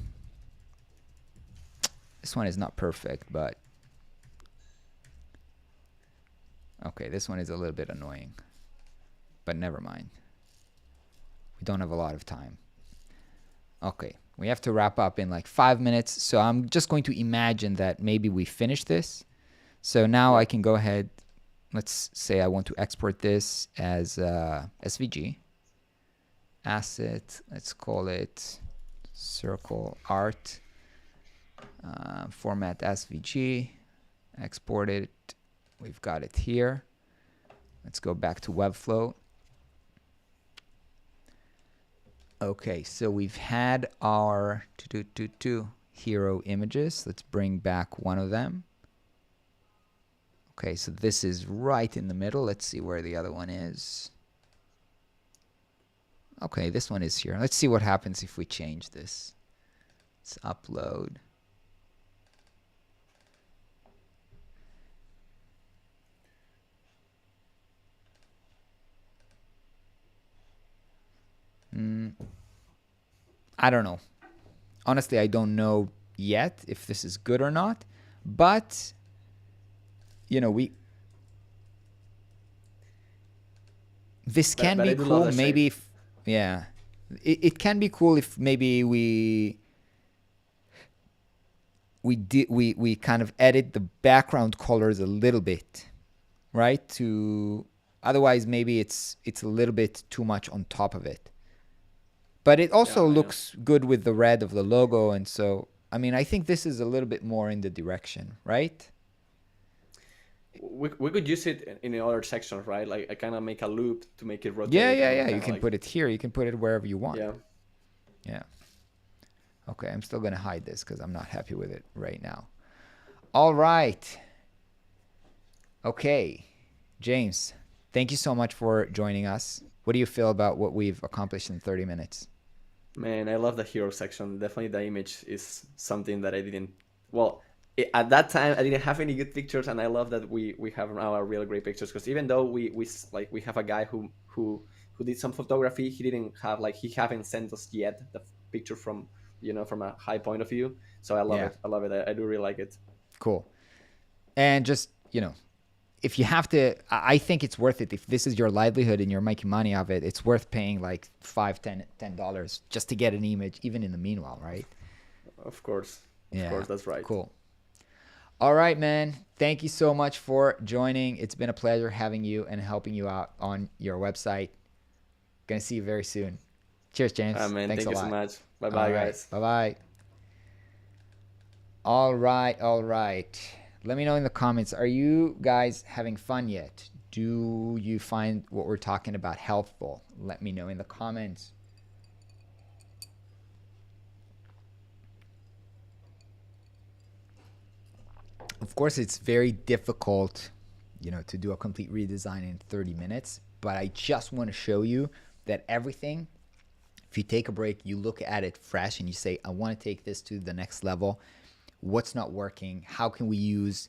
This one is not perfect, but okay, this one is a little bit annoying, but never mind. We don't have a lot of time. Okay, we have to wrap up in like 5 minutes, so I'm just going to imagine that maybe we finish this. So now I can go ahead, let's say I want to export this as SVG. Asset, let's call it circle art, format SVG, export it. We've got it here. Let's go back to Webflow. Okay, so we've had our hero images. Let's bring back one of them. Okay, so this is right in the middle. Let's see where the other one is. Okay, this one is here. Let's see what happens if we change this. Let's upload. I don't know. Honestly, I don't know yet if this is good or not, but you know, this can be cool. Maybe if, yeah, it can be cool if maybe we kind of edit the background colors a little bit, right? To otherwise maybe it's a little bit too much on top of it. But it also looks good with the red of the logo, and so I mean I think this is a little bit more in the direction, right? We could use it in the other sections, right? Like I kind of make a loop to make it rotate. Yeah. You can put it here. You can put it wherever you want. Yeah. Okay, I'm still going to hide this because I'm not happy with it right now. All right. Okay. James, thank you so much for joining us. What do you feel about what we've accomplished in 30 minutes? Man, I love the hero section. Definitely the image is something that I didn't... Well, at that time, I didn't have any good pictures, and I love that we have now a real great pictures, because even though we have a guy who did some photography, he didn't have, like, he haven't sent us yet the picture from, you know, from a high point of view. So I love it. I love it. I do really like it. Cool. And just, you know, if you have to, I think it's worth it. If this is your livelihood and you're making money off it, it's worth paying like $5-10 just to get an image, even in the meanwhile, right? Of course. Of course, that's right. Cool. All right, man. Thank you so much for joining. It's been a pleasure having you and helping you out on your website. Gonna see you very soon. Cheers, James. Man, thanks thank a you lot. so much. Bye-bye, guys. Bye-bye. All right. Let me know in the comments, are you guys having fun yet? Do you find what we're talking about helpful? Let me know in the comments. Of course, it's very difficult, you know, to do a complete redesign in 30 minutes, but I just want to show you that everything, if you take a break, you look at it fresh and you say, I want to take this to the next level. What's not working? How can we use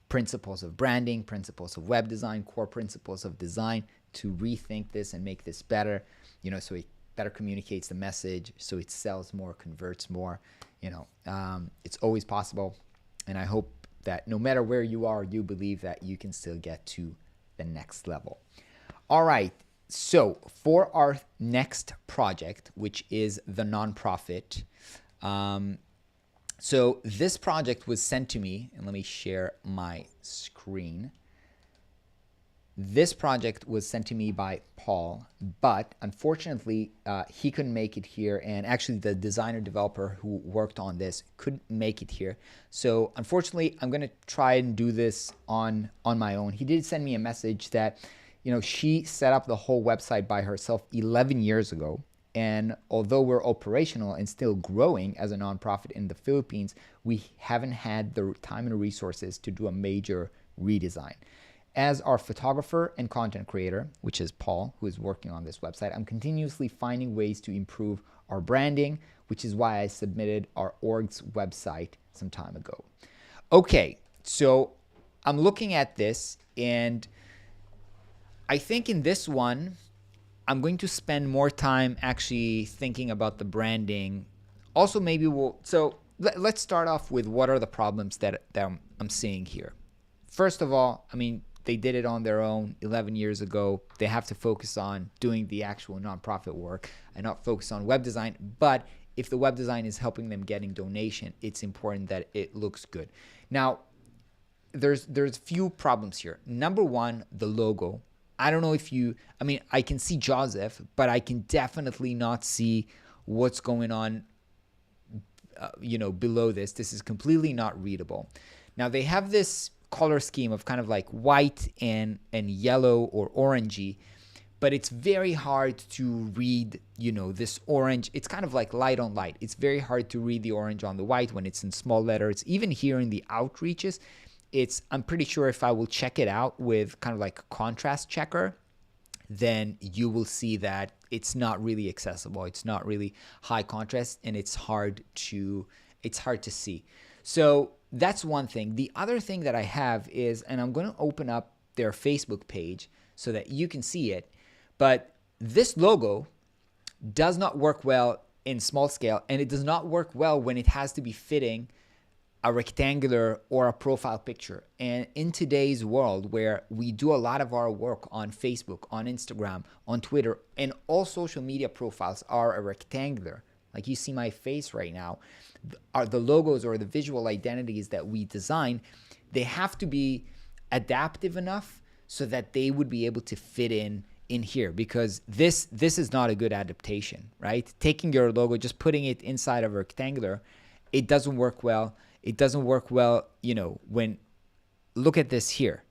principles of branding, principles of web design, core principles of design to rethink this and make this better, you know, so it better communicates the message, so it sells more, converts more, you know, it's always possible. And I hope that no matter where you are, you believe that you can still get to the next level. All right. So for our next project, which is the nonprofit, so this project was sent to me, and let me share my screen. This project was sent to me by Paul, but unfortunately, he couldn't make it here, and actually the designer developer who worked on this couldn't make it here. So unfortunately, I'm gonna try and do this on my own. He did send me a message that she set up the whole website by herself 11 years ago. And although we're operational and still growing as a nonprofit in the Philippines, we haven't had the time and resources to do a major redesign. As our photographer and content creator, which is Paul, who is working on this website, I'm continuously finding ways to improve our branding, which is why I submitted our org's website some time ago. Okay, so I'm looking at this, and I think in this one, I'm going to spend more time actually thinking about the branding. Also, maybe let's start off with what are the problems that I'm seeing here. First of all, they did it on their own 11 years ago. They have to focus on doing the actual nonprofit work and not focus on web design. But if the web design is helping them getting donation, it's important that it looks good. Now, there's few problems here. Number one, the logo. I don't know if I can see Joseph, but I can definitely not see what's going on, below this. This is completely not readable. Now, they have this color scheme of kind of like white and yellow or orangey, but it's very hard to read, this orange. It's kind of like light on light. It's very hard to read the orange on the white when it's in small letters. Even here in the outreaches, I'm pretty sure if I will check it out with kind of like a contrast checker, then you will see that it's not really accessible. It's not really high contrast, and it's hard to see. So that's one thing. The other thing that I have is, and I'm going to open up their Facebook page so that you can see it, but this logo does not work well in small scale, and it does not work well when it has to be fitting a rectangular or a profile picture. And in today's world where we do a lot of our work on Facebook, on Instagram, on Twitter, and all social media profiles are a rectangular, like you see my face right now, are the logos or the visual identities that we design, they have to be adaptive enough so that they would be able to fit in here, because this is not a good adaptation, right? Taking your logo, just putting it inside of a rectangular, it doesn't work well. It doesn't work well, when, look at this here.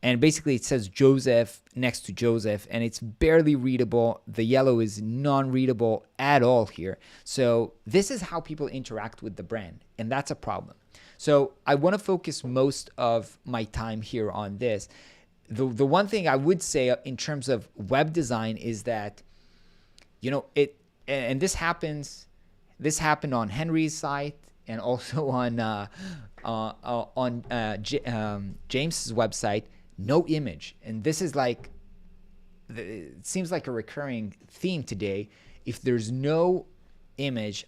And basically it says Joseph next to Joseph, and it's barely readable. The yellow is non-readable at all here. So this is how people interact with the brand, and that's a problem. So I want to focus most of my time here on this. The one thing I would say in terms of web design is that, and this happened on Henry's site, and also on James's website, no image. And this is it seems like a recurring theme today. If there's no image,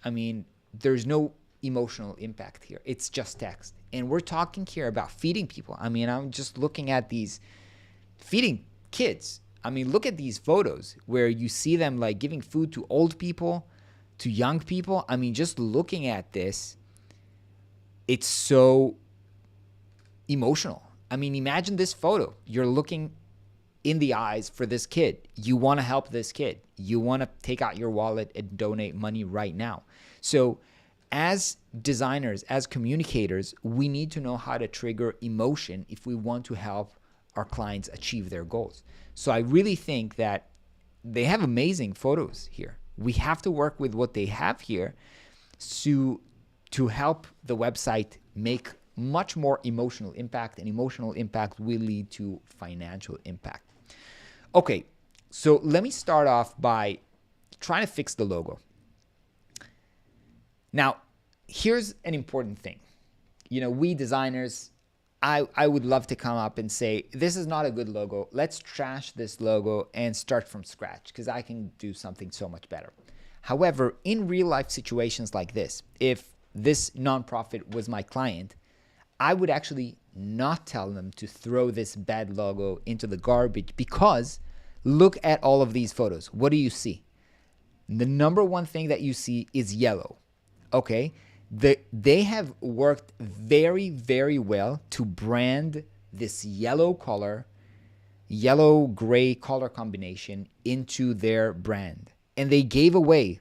there's no emotional impact here. It's just text. And we're talking here about feeding people. I'm just looking at these feeding kids. Look at these photos where you see them like giving food to old people, to young people. Just looking at this, it's so emotional. Imagine this photo. You're looking in the eyes for this kid. You want to help this kid. You want to take out your wallet and donate money right now. So as designers, as communicators, we need to know how to trigger emotion if we want to help our clients achieve their goals. So I really think that they have amazing photos here. We have to work with what they have here to help the website make much more emotional impact, and emotional impact will lead to financial impact. Okay, so let me start off by trying to fix the logo. Now, here's an important thing. We designers, I would love to come up and say, this is not a good logo. Let's trash this logo and start from scratch, because I can do something so much better. However, in real life situations like this, if this nonprofit was my client, I would actually not tell them to throw this bad logo into the garbage, because look at all of these photos. What do you see? The number one thing that you see is yellow. Okay? They have worked very, very well to brand this yellow-gray color combination into their brand. And they gave away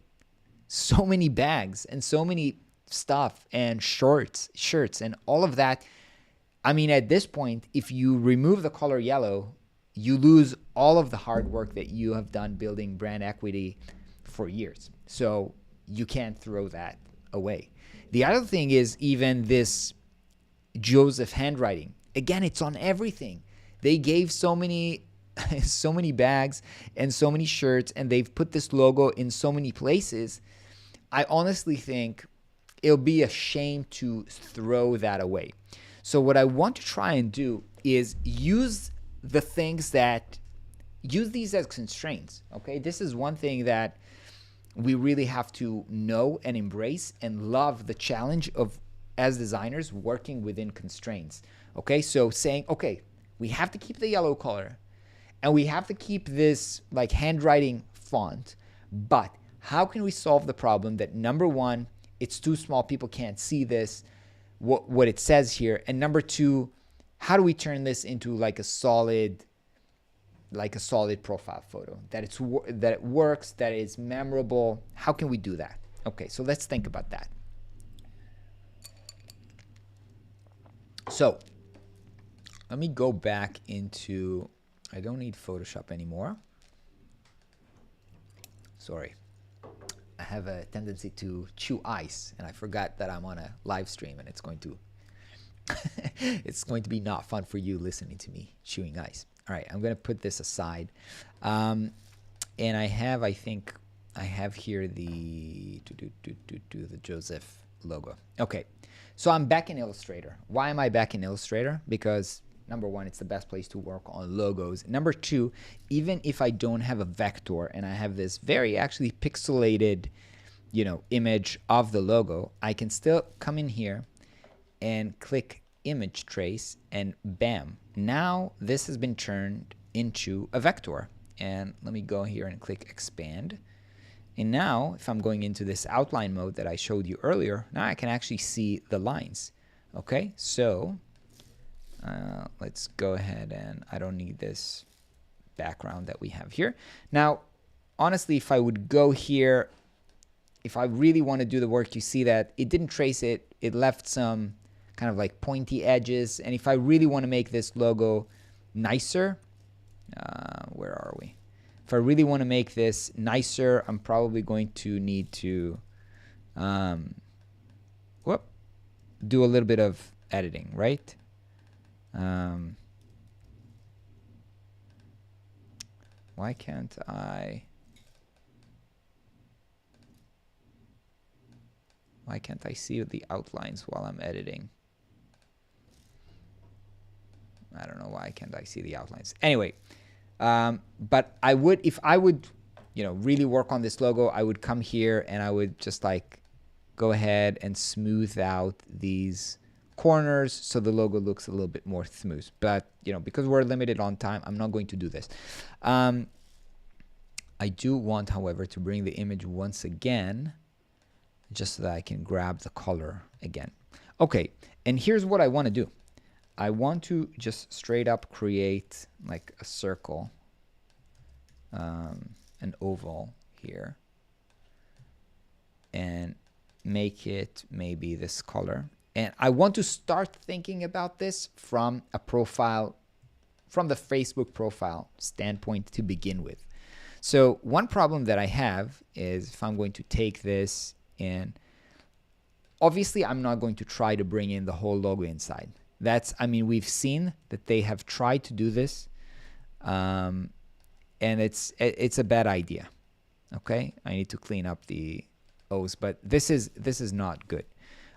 so many bags and so many stuff and shirts and all of that. At this point, if you remove the color yellow, you lose all of the hard work that you have done building brand equity for years. So you can't throw that away. The other thing is even this Joseph handwriting. Again, it's on everything. They gave so many so many bags and so many shirts, and they've put this logo in so many places. I honestly think it'll be a shame to throw that away. So what I want to try and do is use the things that, use these as constraints, okay? This is one thing that we really have to know and embrace and love the challenge of, as designers, working within constraints, okay? So saying, okay, we have to keep the yellow color and we have to keep this like handwriting font, but how can we solve the problem that, number one, it's too small, people can't see this, what it says here, and number two, how do we turn this into like a solid profile photo, that it works, that it's memorable? How can we do that? Okay, so let's think about that. So let me go back into, I don't need Photoshop anymore. Sorry. I have a tendency to chew ice, and I forgot that I'm on a live stream, and it's going to it's going to be not fun for you listening to me chewing ice. All right, I'm going to put this aside. And I think I have here the Joseph logo. Okay, so I'm back in Illustrator. Why am I back in Illustrator? Because number one, it's the best place to work on logos. Number two, even if I don't have a vector and I have this very actually pixelated, image of the logo, I can still come in here and click image trace, and bam, now this has been turned into a vector. And let me go here and click expand. And now if I'm going into this outline mode that I showed you earlier, now I can actually see the lines. Okay, so let's go ahead, and I don't need this background that we have here. Now, honestly, if I would go here, if I really want to do the work, you see that it didn't trace it. It left some kind of like pointy edges. And if I really want to make this logo nicer, where are we? If I really want to make this nicer, I'm probably going to need to do a little bit of editing, right? Why can't I see the outlines while I'm editing? I don't know why can't I see the outlines. Anyway, but I would, if I would, really work on this logo, I would come here and I would just like go ahead and smooth out these corners so the logo looks a little bit more smooth. But because we're limited on time, I'm not going to do this. I do want, however, to bring the image once again, just so that I can grab the color again. Okay, and here's what I want to do. I want to just straight up create like a circle, an oval here, and make it maybe this color. And I want to start thinking about this from a profile, from the Facebook profile standpoint to begin with. So one problem that I have is if I'm going to take this, and obviously I'm not going to try to bring in the whole logo inside. We've seen that they have tried to do this, and it's a bad idea. Okay, I need to clean up the O's, but this is not good.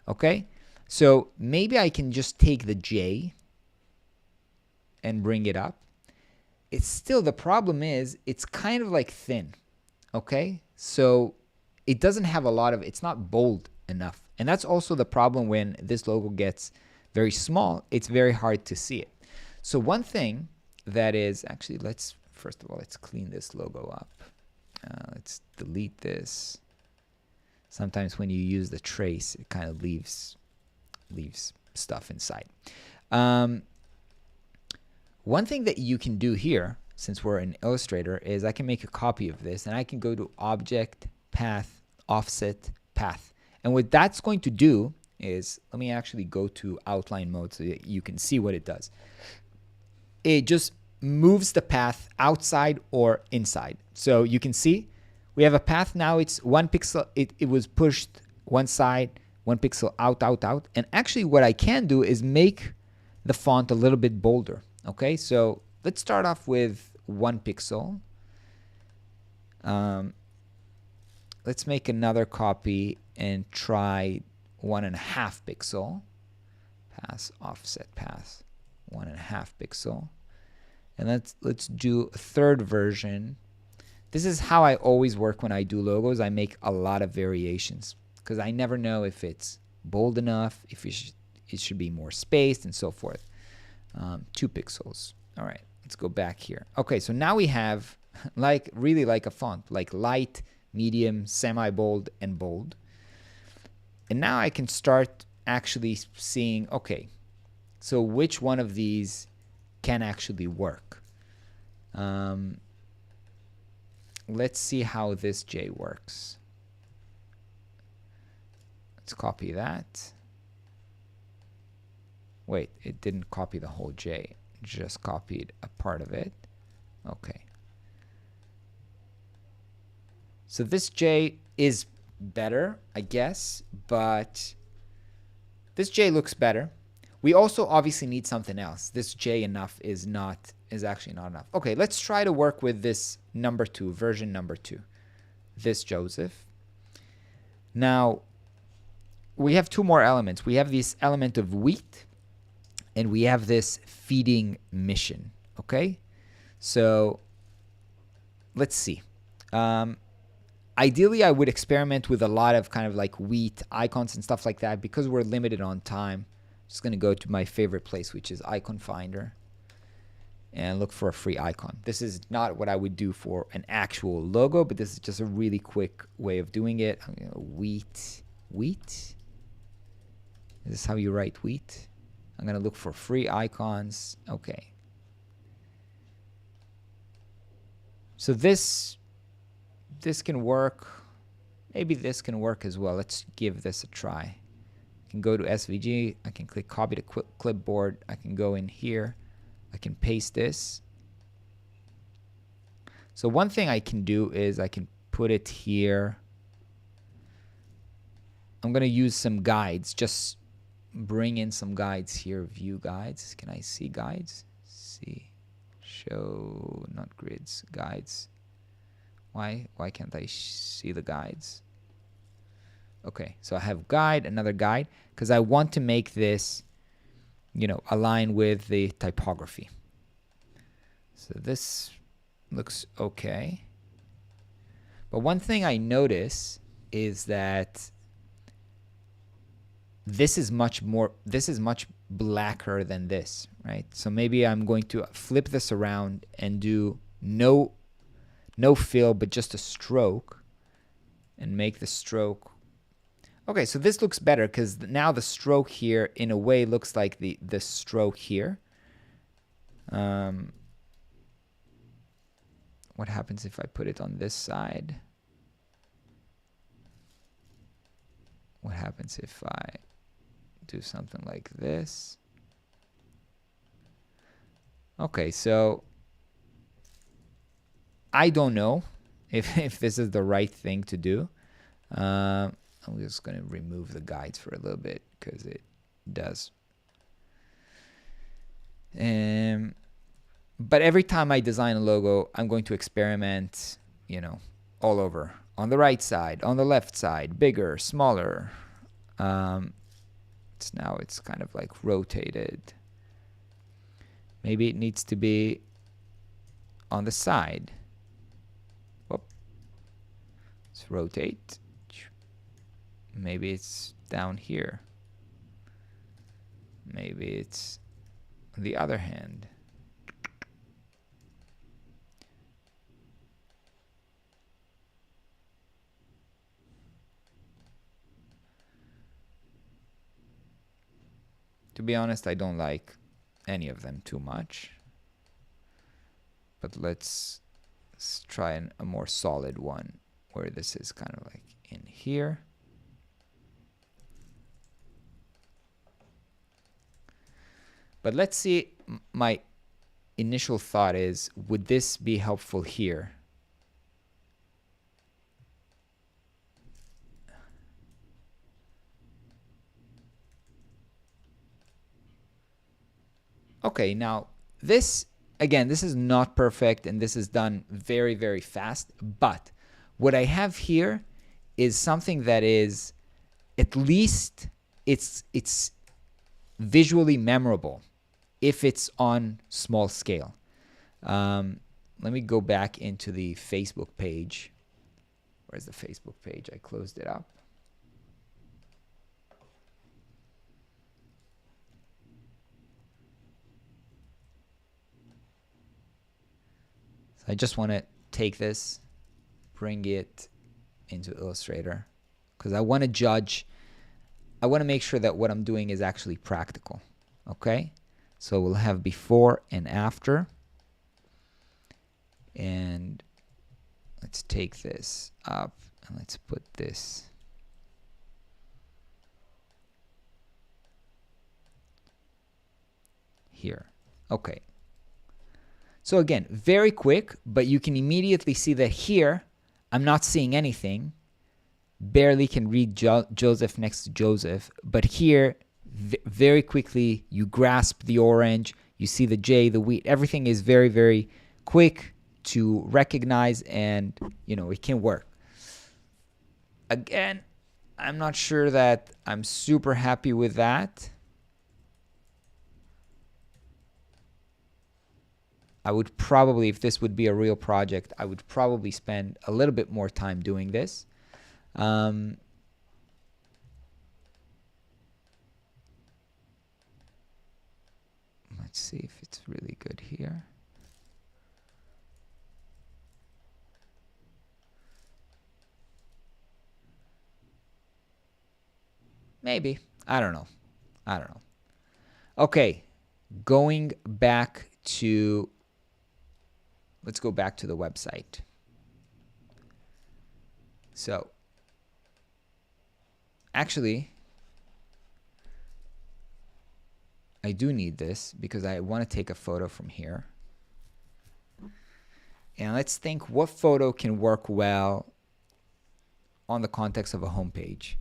Okay, so maybe I can just take the J and bring it up. It's still, the problem is it's kind of like thin. Okay, so it doesn't have a lot of, it's not bold enough, and that's also the problem when this logo gets very small. It's very hard to see it. So one thing that is actually, first of all, let's clean this logo up. Let's delete this. Sometimes when you use the trace, it kind of leaves stuff inside. One thing that you can do here, since we're in Illustrator, is I can make a copy of this, and I can go to Object, Path, Offset, Path. And what that's going to do is, let me actually go to outline mode so that you can see what it does. It just moves the path outside or inside. So you can see we have a path now. It's 1 pixel. It was pushed one side, 1 pixel out, out, out. And actually what I can do is make the font a little bit bolder. Okay, so let's start off with 1 pixel. Let's make another copy and try 1.5 pixel. Pass, offset path, 1.5 pixel. And let's do a third version. This is how I always work when I do logos. I make a lot of variations because I never know if it's bold enough, if it should be more spaced, and so forth. 2 pixels. All right, let's go back here. Okay, so now we have really like a font, like light, medium, semi-bold, and bold. And now I can start actually seeing, okay, so which one of these can actually work. Let's see how this J works. Let's copy that. Wait, it didn't copy the whole J, just copied a part of it. Okay. So this J is better, I guess, but this J looks better. We also obviously need something else. This J enough is actually not enough. Okay, let's try to work with this number 2, version number 2. This Joseph. Now, we have 2 more elements. We have this element of wheat, and we have this feeding mission. Okay? So, let's see. Ideally, I would experiment with a lot of kind of like wheat icons and stuff like that because we're limited on time. I'm just going to go to my favorite place, which is Icon Finder, and look for a free icon. This is not what I would do for an actual logo, but this is just a really quick way of doing it. I'm going to wheat. Is this how you write wheat? I'm going to look for free icons. Okay. So this can work. Maybe this can work as well. Let's give this a try. I can go to SVG. I can click copy to clipboard. I can go in here. I can paste this. So one thing I can do is I can put it here. I'm going to use some guides. Just bring in some guides here. View guides. Can I see guides? See. Show, not grids, guides. Why can't I see the guides? Okay, so I have guide, another guide, because I want to make this, align with the typography. So this looks okay. But one thing I notice is that this is much blacker than this, right? So maybe I'm going to flip this around and do no fill, but just a stroke, and make the stroke. Okay, so this looks better because now the stroke here in a way looks like the stroke here. What happens if I put it on this side? What happens if I do something like this? Okay, so I don't know if this is the right thing to do. I'm just going to remove the guides for a little bit because it does. But every time I design a logo, I'm going to experiment, all over. On the right side, on the left side, bigger, smaller. Now it's kind of like rotated. Maybe it needs to be on the side. Whoop. Let's rotate. Maybe it's down here. Maybe it's on the other hand. To be honest, I don't like any of them too much. But let's try a more solid one where this is kind of like in here. But let's see my initial thought is, would this be helpful here? Okay, now this, again, this is not perfect and this is done very, very fast, but what I have here is something that is, at least it's visually memorable if it's on small scale. Let me go back into the Facebook page. Where's the Facebook page? I closed it up. So I just want to take this, bring it into Illustrator, because I want to judge, I want to make sure that what I'm doing is actually practical. Okay? So we'll have before and after. And let's take this up and let's put this here. Okay. So again, very quick, but you can immediately see that here I'm not seeing anything. Barely can read Joseph next to Joseph, but here very quickly you grasp the orange, you see the J, the wheat, everything is very, very quick to recognize, and it can work. Again, I'm not sure that I'm super happy with that. I would probably, if this would be a real project, I would probably spend a little bit more time doing this. Let's see if it's really good here. Maybe. I don't know. Okay. Going back to, let's go back to the website. So, actually, I do need this because I want to take a photo from here. And let's think what photo can work well on the context of a homepage.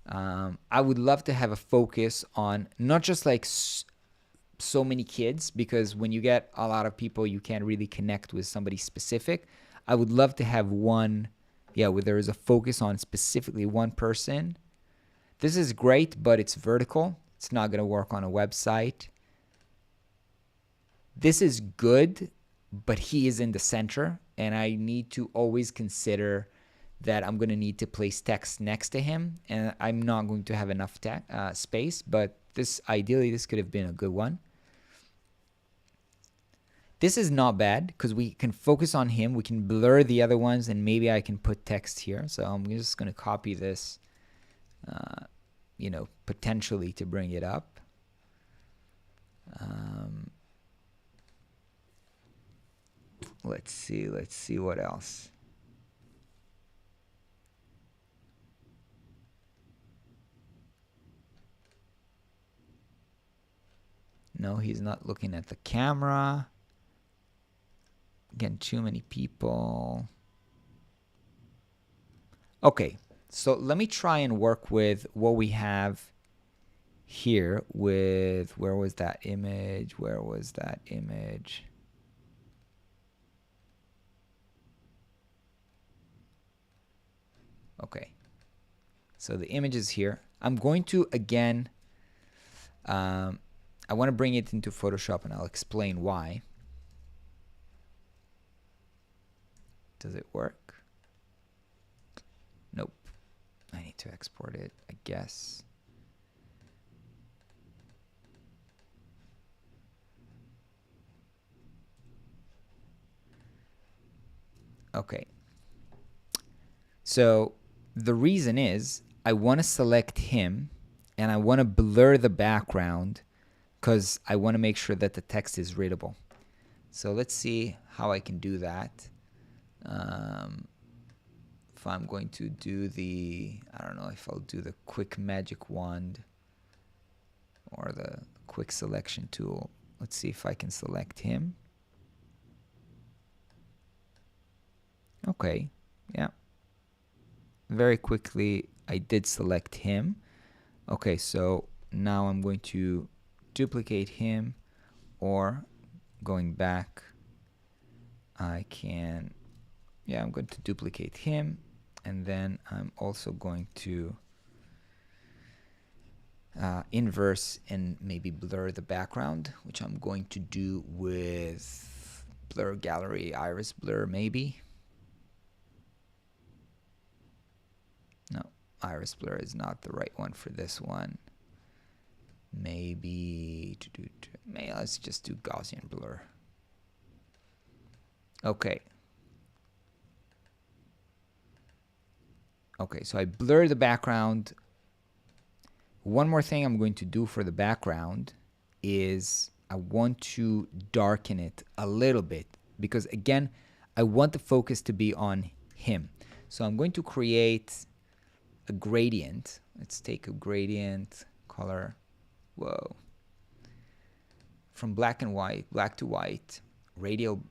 I would love to have a focus on not just like so many kids, because when you get a lot of people, you can't really connect with somebody specific. I would love to have one, where there is a focus on specifically one person. This is great, but it's vertical. It's not going to work on a website. This is good, but he is in the center, and I need to always consider that I'm going to need to place text next to him, and I'm not going to have enough space, but ideally this could have been a good one. This is not bad because we can focus on him, we can blur the other ones, and maybe I can put text here. So I'm just going to copy this, potentially to bring it up. Let's see what else. No, he's not looking at the camera. Again, too many people. Okay, so let me try and work with what we have here with, where was that image? Okay, so the image is here. I'm going to, again, I want to bring it into Photoshop, and I'll explain why. Does it work? Nope. I need to export it, I guess. Okay. So the reason is I want to select him, and I want to blur the background because I want to make sure that the text is readable. So let's see how I can do that. If I'm going to do I don't know if I'll do the quick magic wand or the quick selection tool. Let's see if I can select him. Okay, yeah. Very quickly, I did select him. Okay, so now I'm going to duplicate him, or going back, I can, yeah, I'm going to duplicate him, and then I'm also going to inverse and maybe blur the background, which I'm going to do with blur gallery, iris blur maybe. No, iris blur is not the right one for this one. Maybe let's just do Gaussian blur. Okay. Okay, so I blur the background. One more thing I'm going to do for the background is I want to darken it a little bit, because again, I want the focus to be on him. So I'm going to create a gradient. Let's take a gradient color. Whoa. From black and white, black to white, radial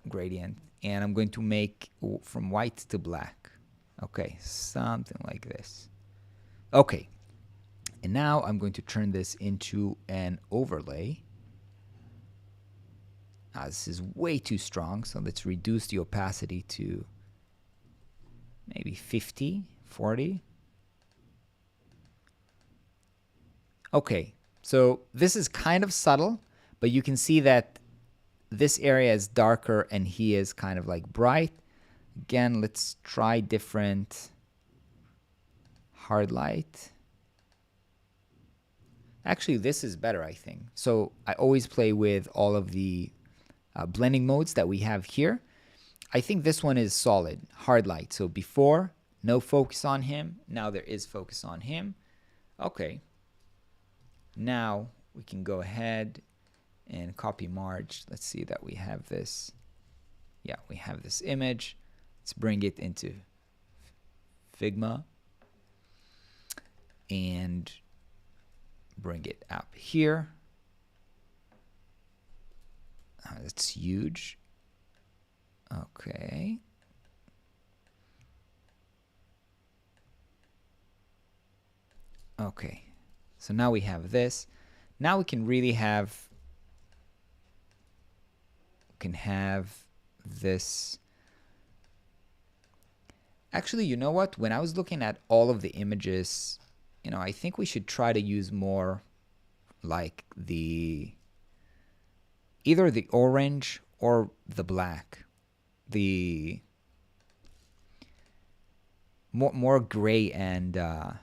gradient, and I'm going to make from white to black. Okay, something like this. Okay, and now I'm going to turn this into an overlay. This is way too strong, so let's reduce the opacity to maybe 50, 40. Okay, so this is kind of subtle, but you can see that this area is darker and he is kind of like bright. Again, let's try different hard light. Actually, this is better, I think. So I always play with all of the blending modes that we have here. I think this one is solid, hard light. So before, no focus on him. Now there is focus on him. Okay. Now we can go ahead and copy marge. Let's see that we have this. Yeah, we have this image. Let's bring it into Figma and bring it up here. That's huge. Okay. Okay. So now we have this. Now we can really have this. Actually, you know what? When I was looking at all of the images, you know, I think we should try to use more like either the orange or the black. The more gray and I'm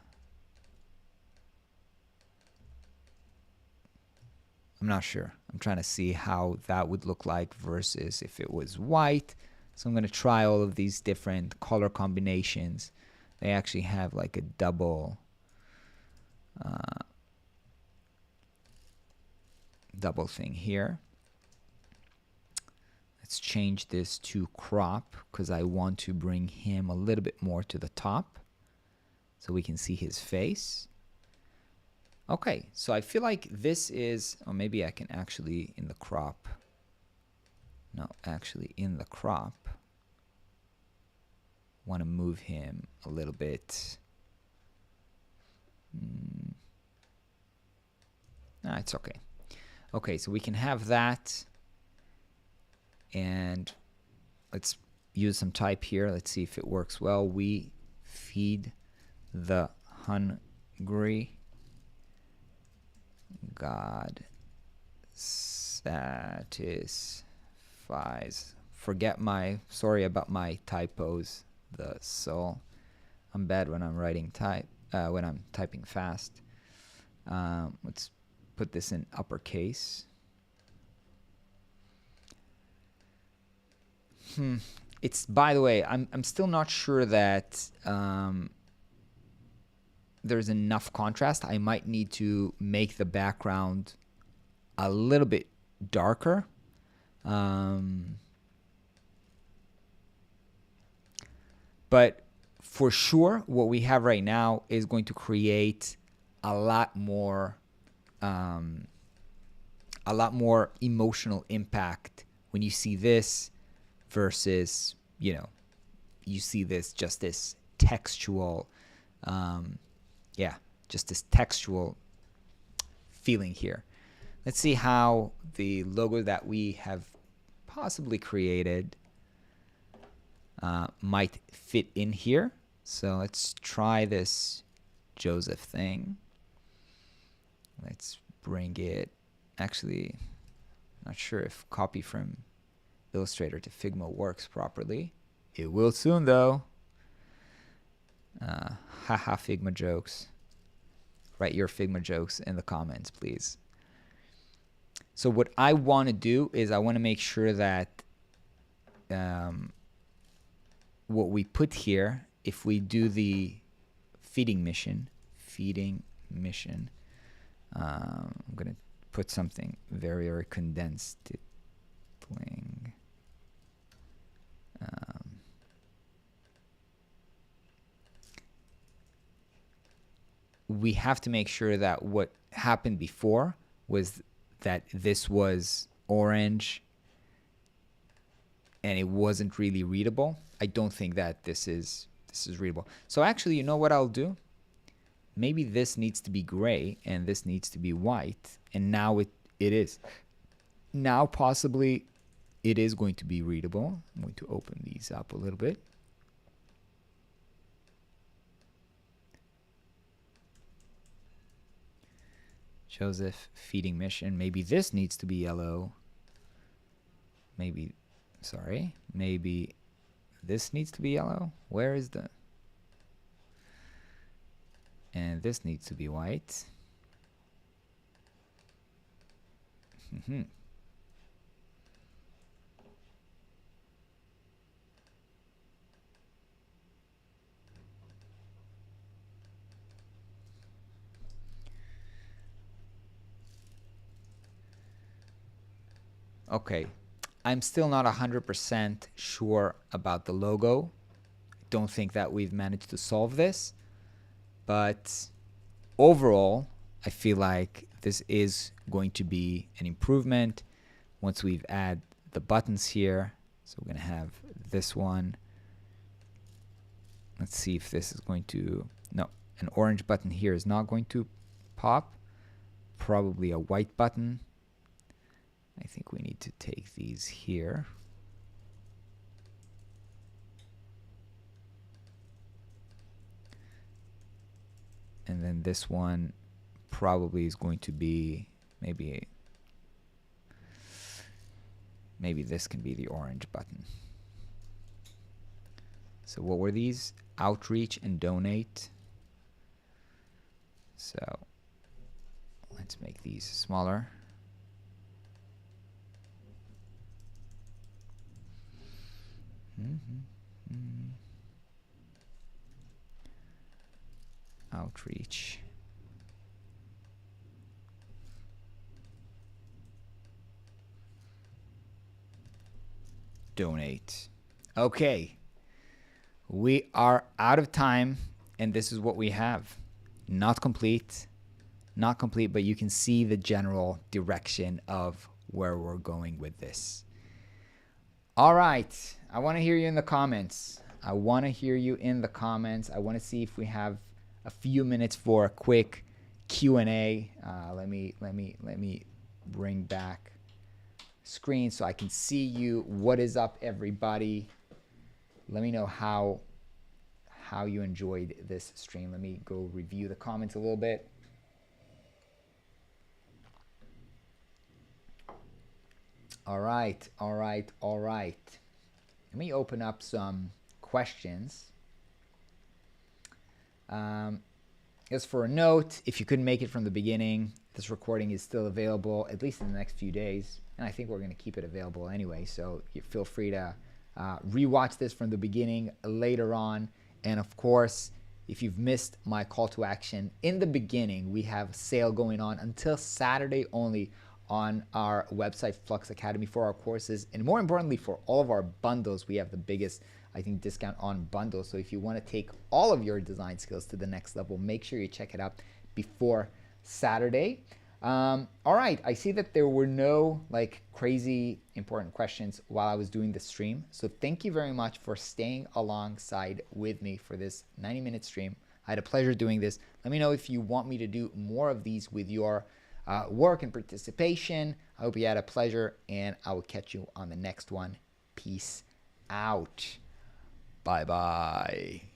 not sure. I'm trying to see how that would look like versus if it was white. So I'm going to try all of these different color combinations. They actually have like a double thing here. Let's change this to crop because I want to bring him a little bit more to the top so we can see his face. Okay, so I feel like this is, or maybe I can actually in the crop. No, actually in the crop, want to move him a little bit. Nah, it's okay. Okay, so we can have that. And let's use some type here. Let's see if it works well. We feed the hungry. God satisfies. Sorry about my typos. The soul. I'm bad when I'm writing when I'm typing fast. Let's put this in uppercase. It's, by the way, I'm still not sure that there's enough contrast. I might need to make the background a little bit darker. But for sure, what we have right now is going to create a lot more a lot more emotional impact when you see this versus, you know, you see this, just this textual, just this textual feeling here. Let's see how the logo that we have possibly created might fit in here. So let's try this Joseph thing. Let's bring it, actually, not sure if copy from Illustrator to Figma works properly. It will soon though. Haha, Figma jokes. Write your Figma jokes in the comments, please. So what I want to do is I want to make sure that what we put here, if we do the feeding mission, I'm going to put something very, very condensed. We have to make sure that what happened before was that this was orange and it wasn't really readable. I don't think that this is readable. So actually, you know what I'll do? Maybe this needs to be gray and this needs to be white, and now it is. Now possibly it is going to be readable. I'm going to open these up a little bit. Joseph feeding mission. Maybe this needs to be yellow. Maybe this needs to be yellow. Where is the... And this needs to be white. Okay, I'm still not 100% sure about the logo. I don't think that we've managed to solve this, but overall, I feel like this is going to be an improvement once we've added the buttons here. So we're going to have this one. Let's see if this is going to... No, an orange button here is not going to pop. Probably a white button. I think we need to take these here. And then this one probably is going to be maybe this can be the orange button. So what were these? Outreach and donate. So let's make these smaller. Outreach. Donate. Okay. We are out of time, and this is what we have. Not complete, but you can see the general direction of where we're going with this. All right. I want to hear you in the comments. I want to see if we have a few minutes for a quick Q&A. Let me bring back screen so I can see you. What is up, everybody? Let me know how you enjoyed this stream. Let me go review the comments a little bit. All right. Let me open up some questions. As for a note, if you couldn't make it from the beginning, this recording is still available, at least in the next few days. And I think we're going to keep it available anyway. So you feel free to rewatch this from the beginning later on. And of course, if you've missed my call to action in the beginning, we have a sale going on until Saturday only on our website, Flux Academy, for our courses. And more importantly, for all of our bundles, we have the biggest, I think, discount on bundles. So if you want to take all of your design skills to the next level, make sure you check it out before Saturday. All right, I see that there were no like crazy important questions while I was doing the stream. So thank you very much for staying alongside with me for this 90-minute stream. I had a pleasure doing this. Let me know if you want me to do more of these with your work and participation. I hope you had a pleasure, and I will catch you on the next one. Peace out. Bye-bye.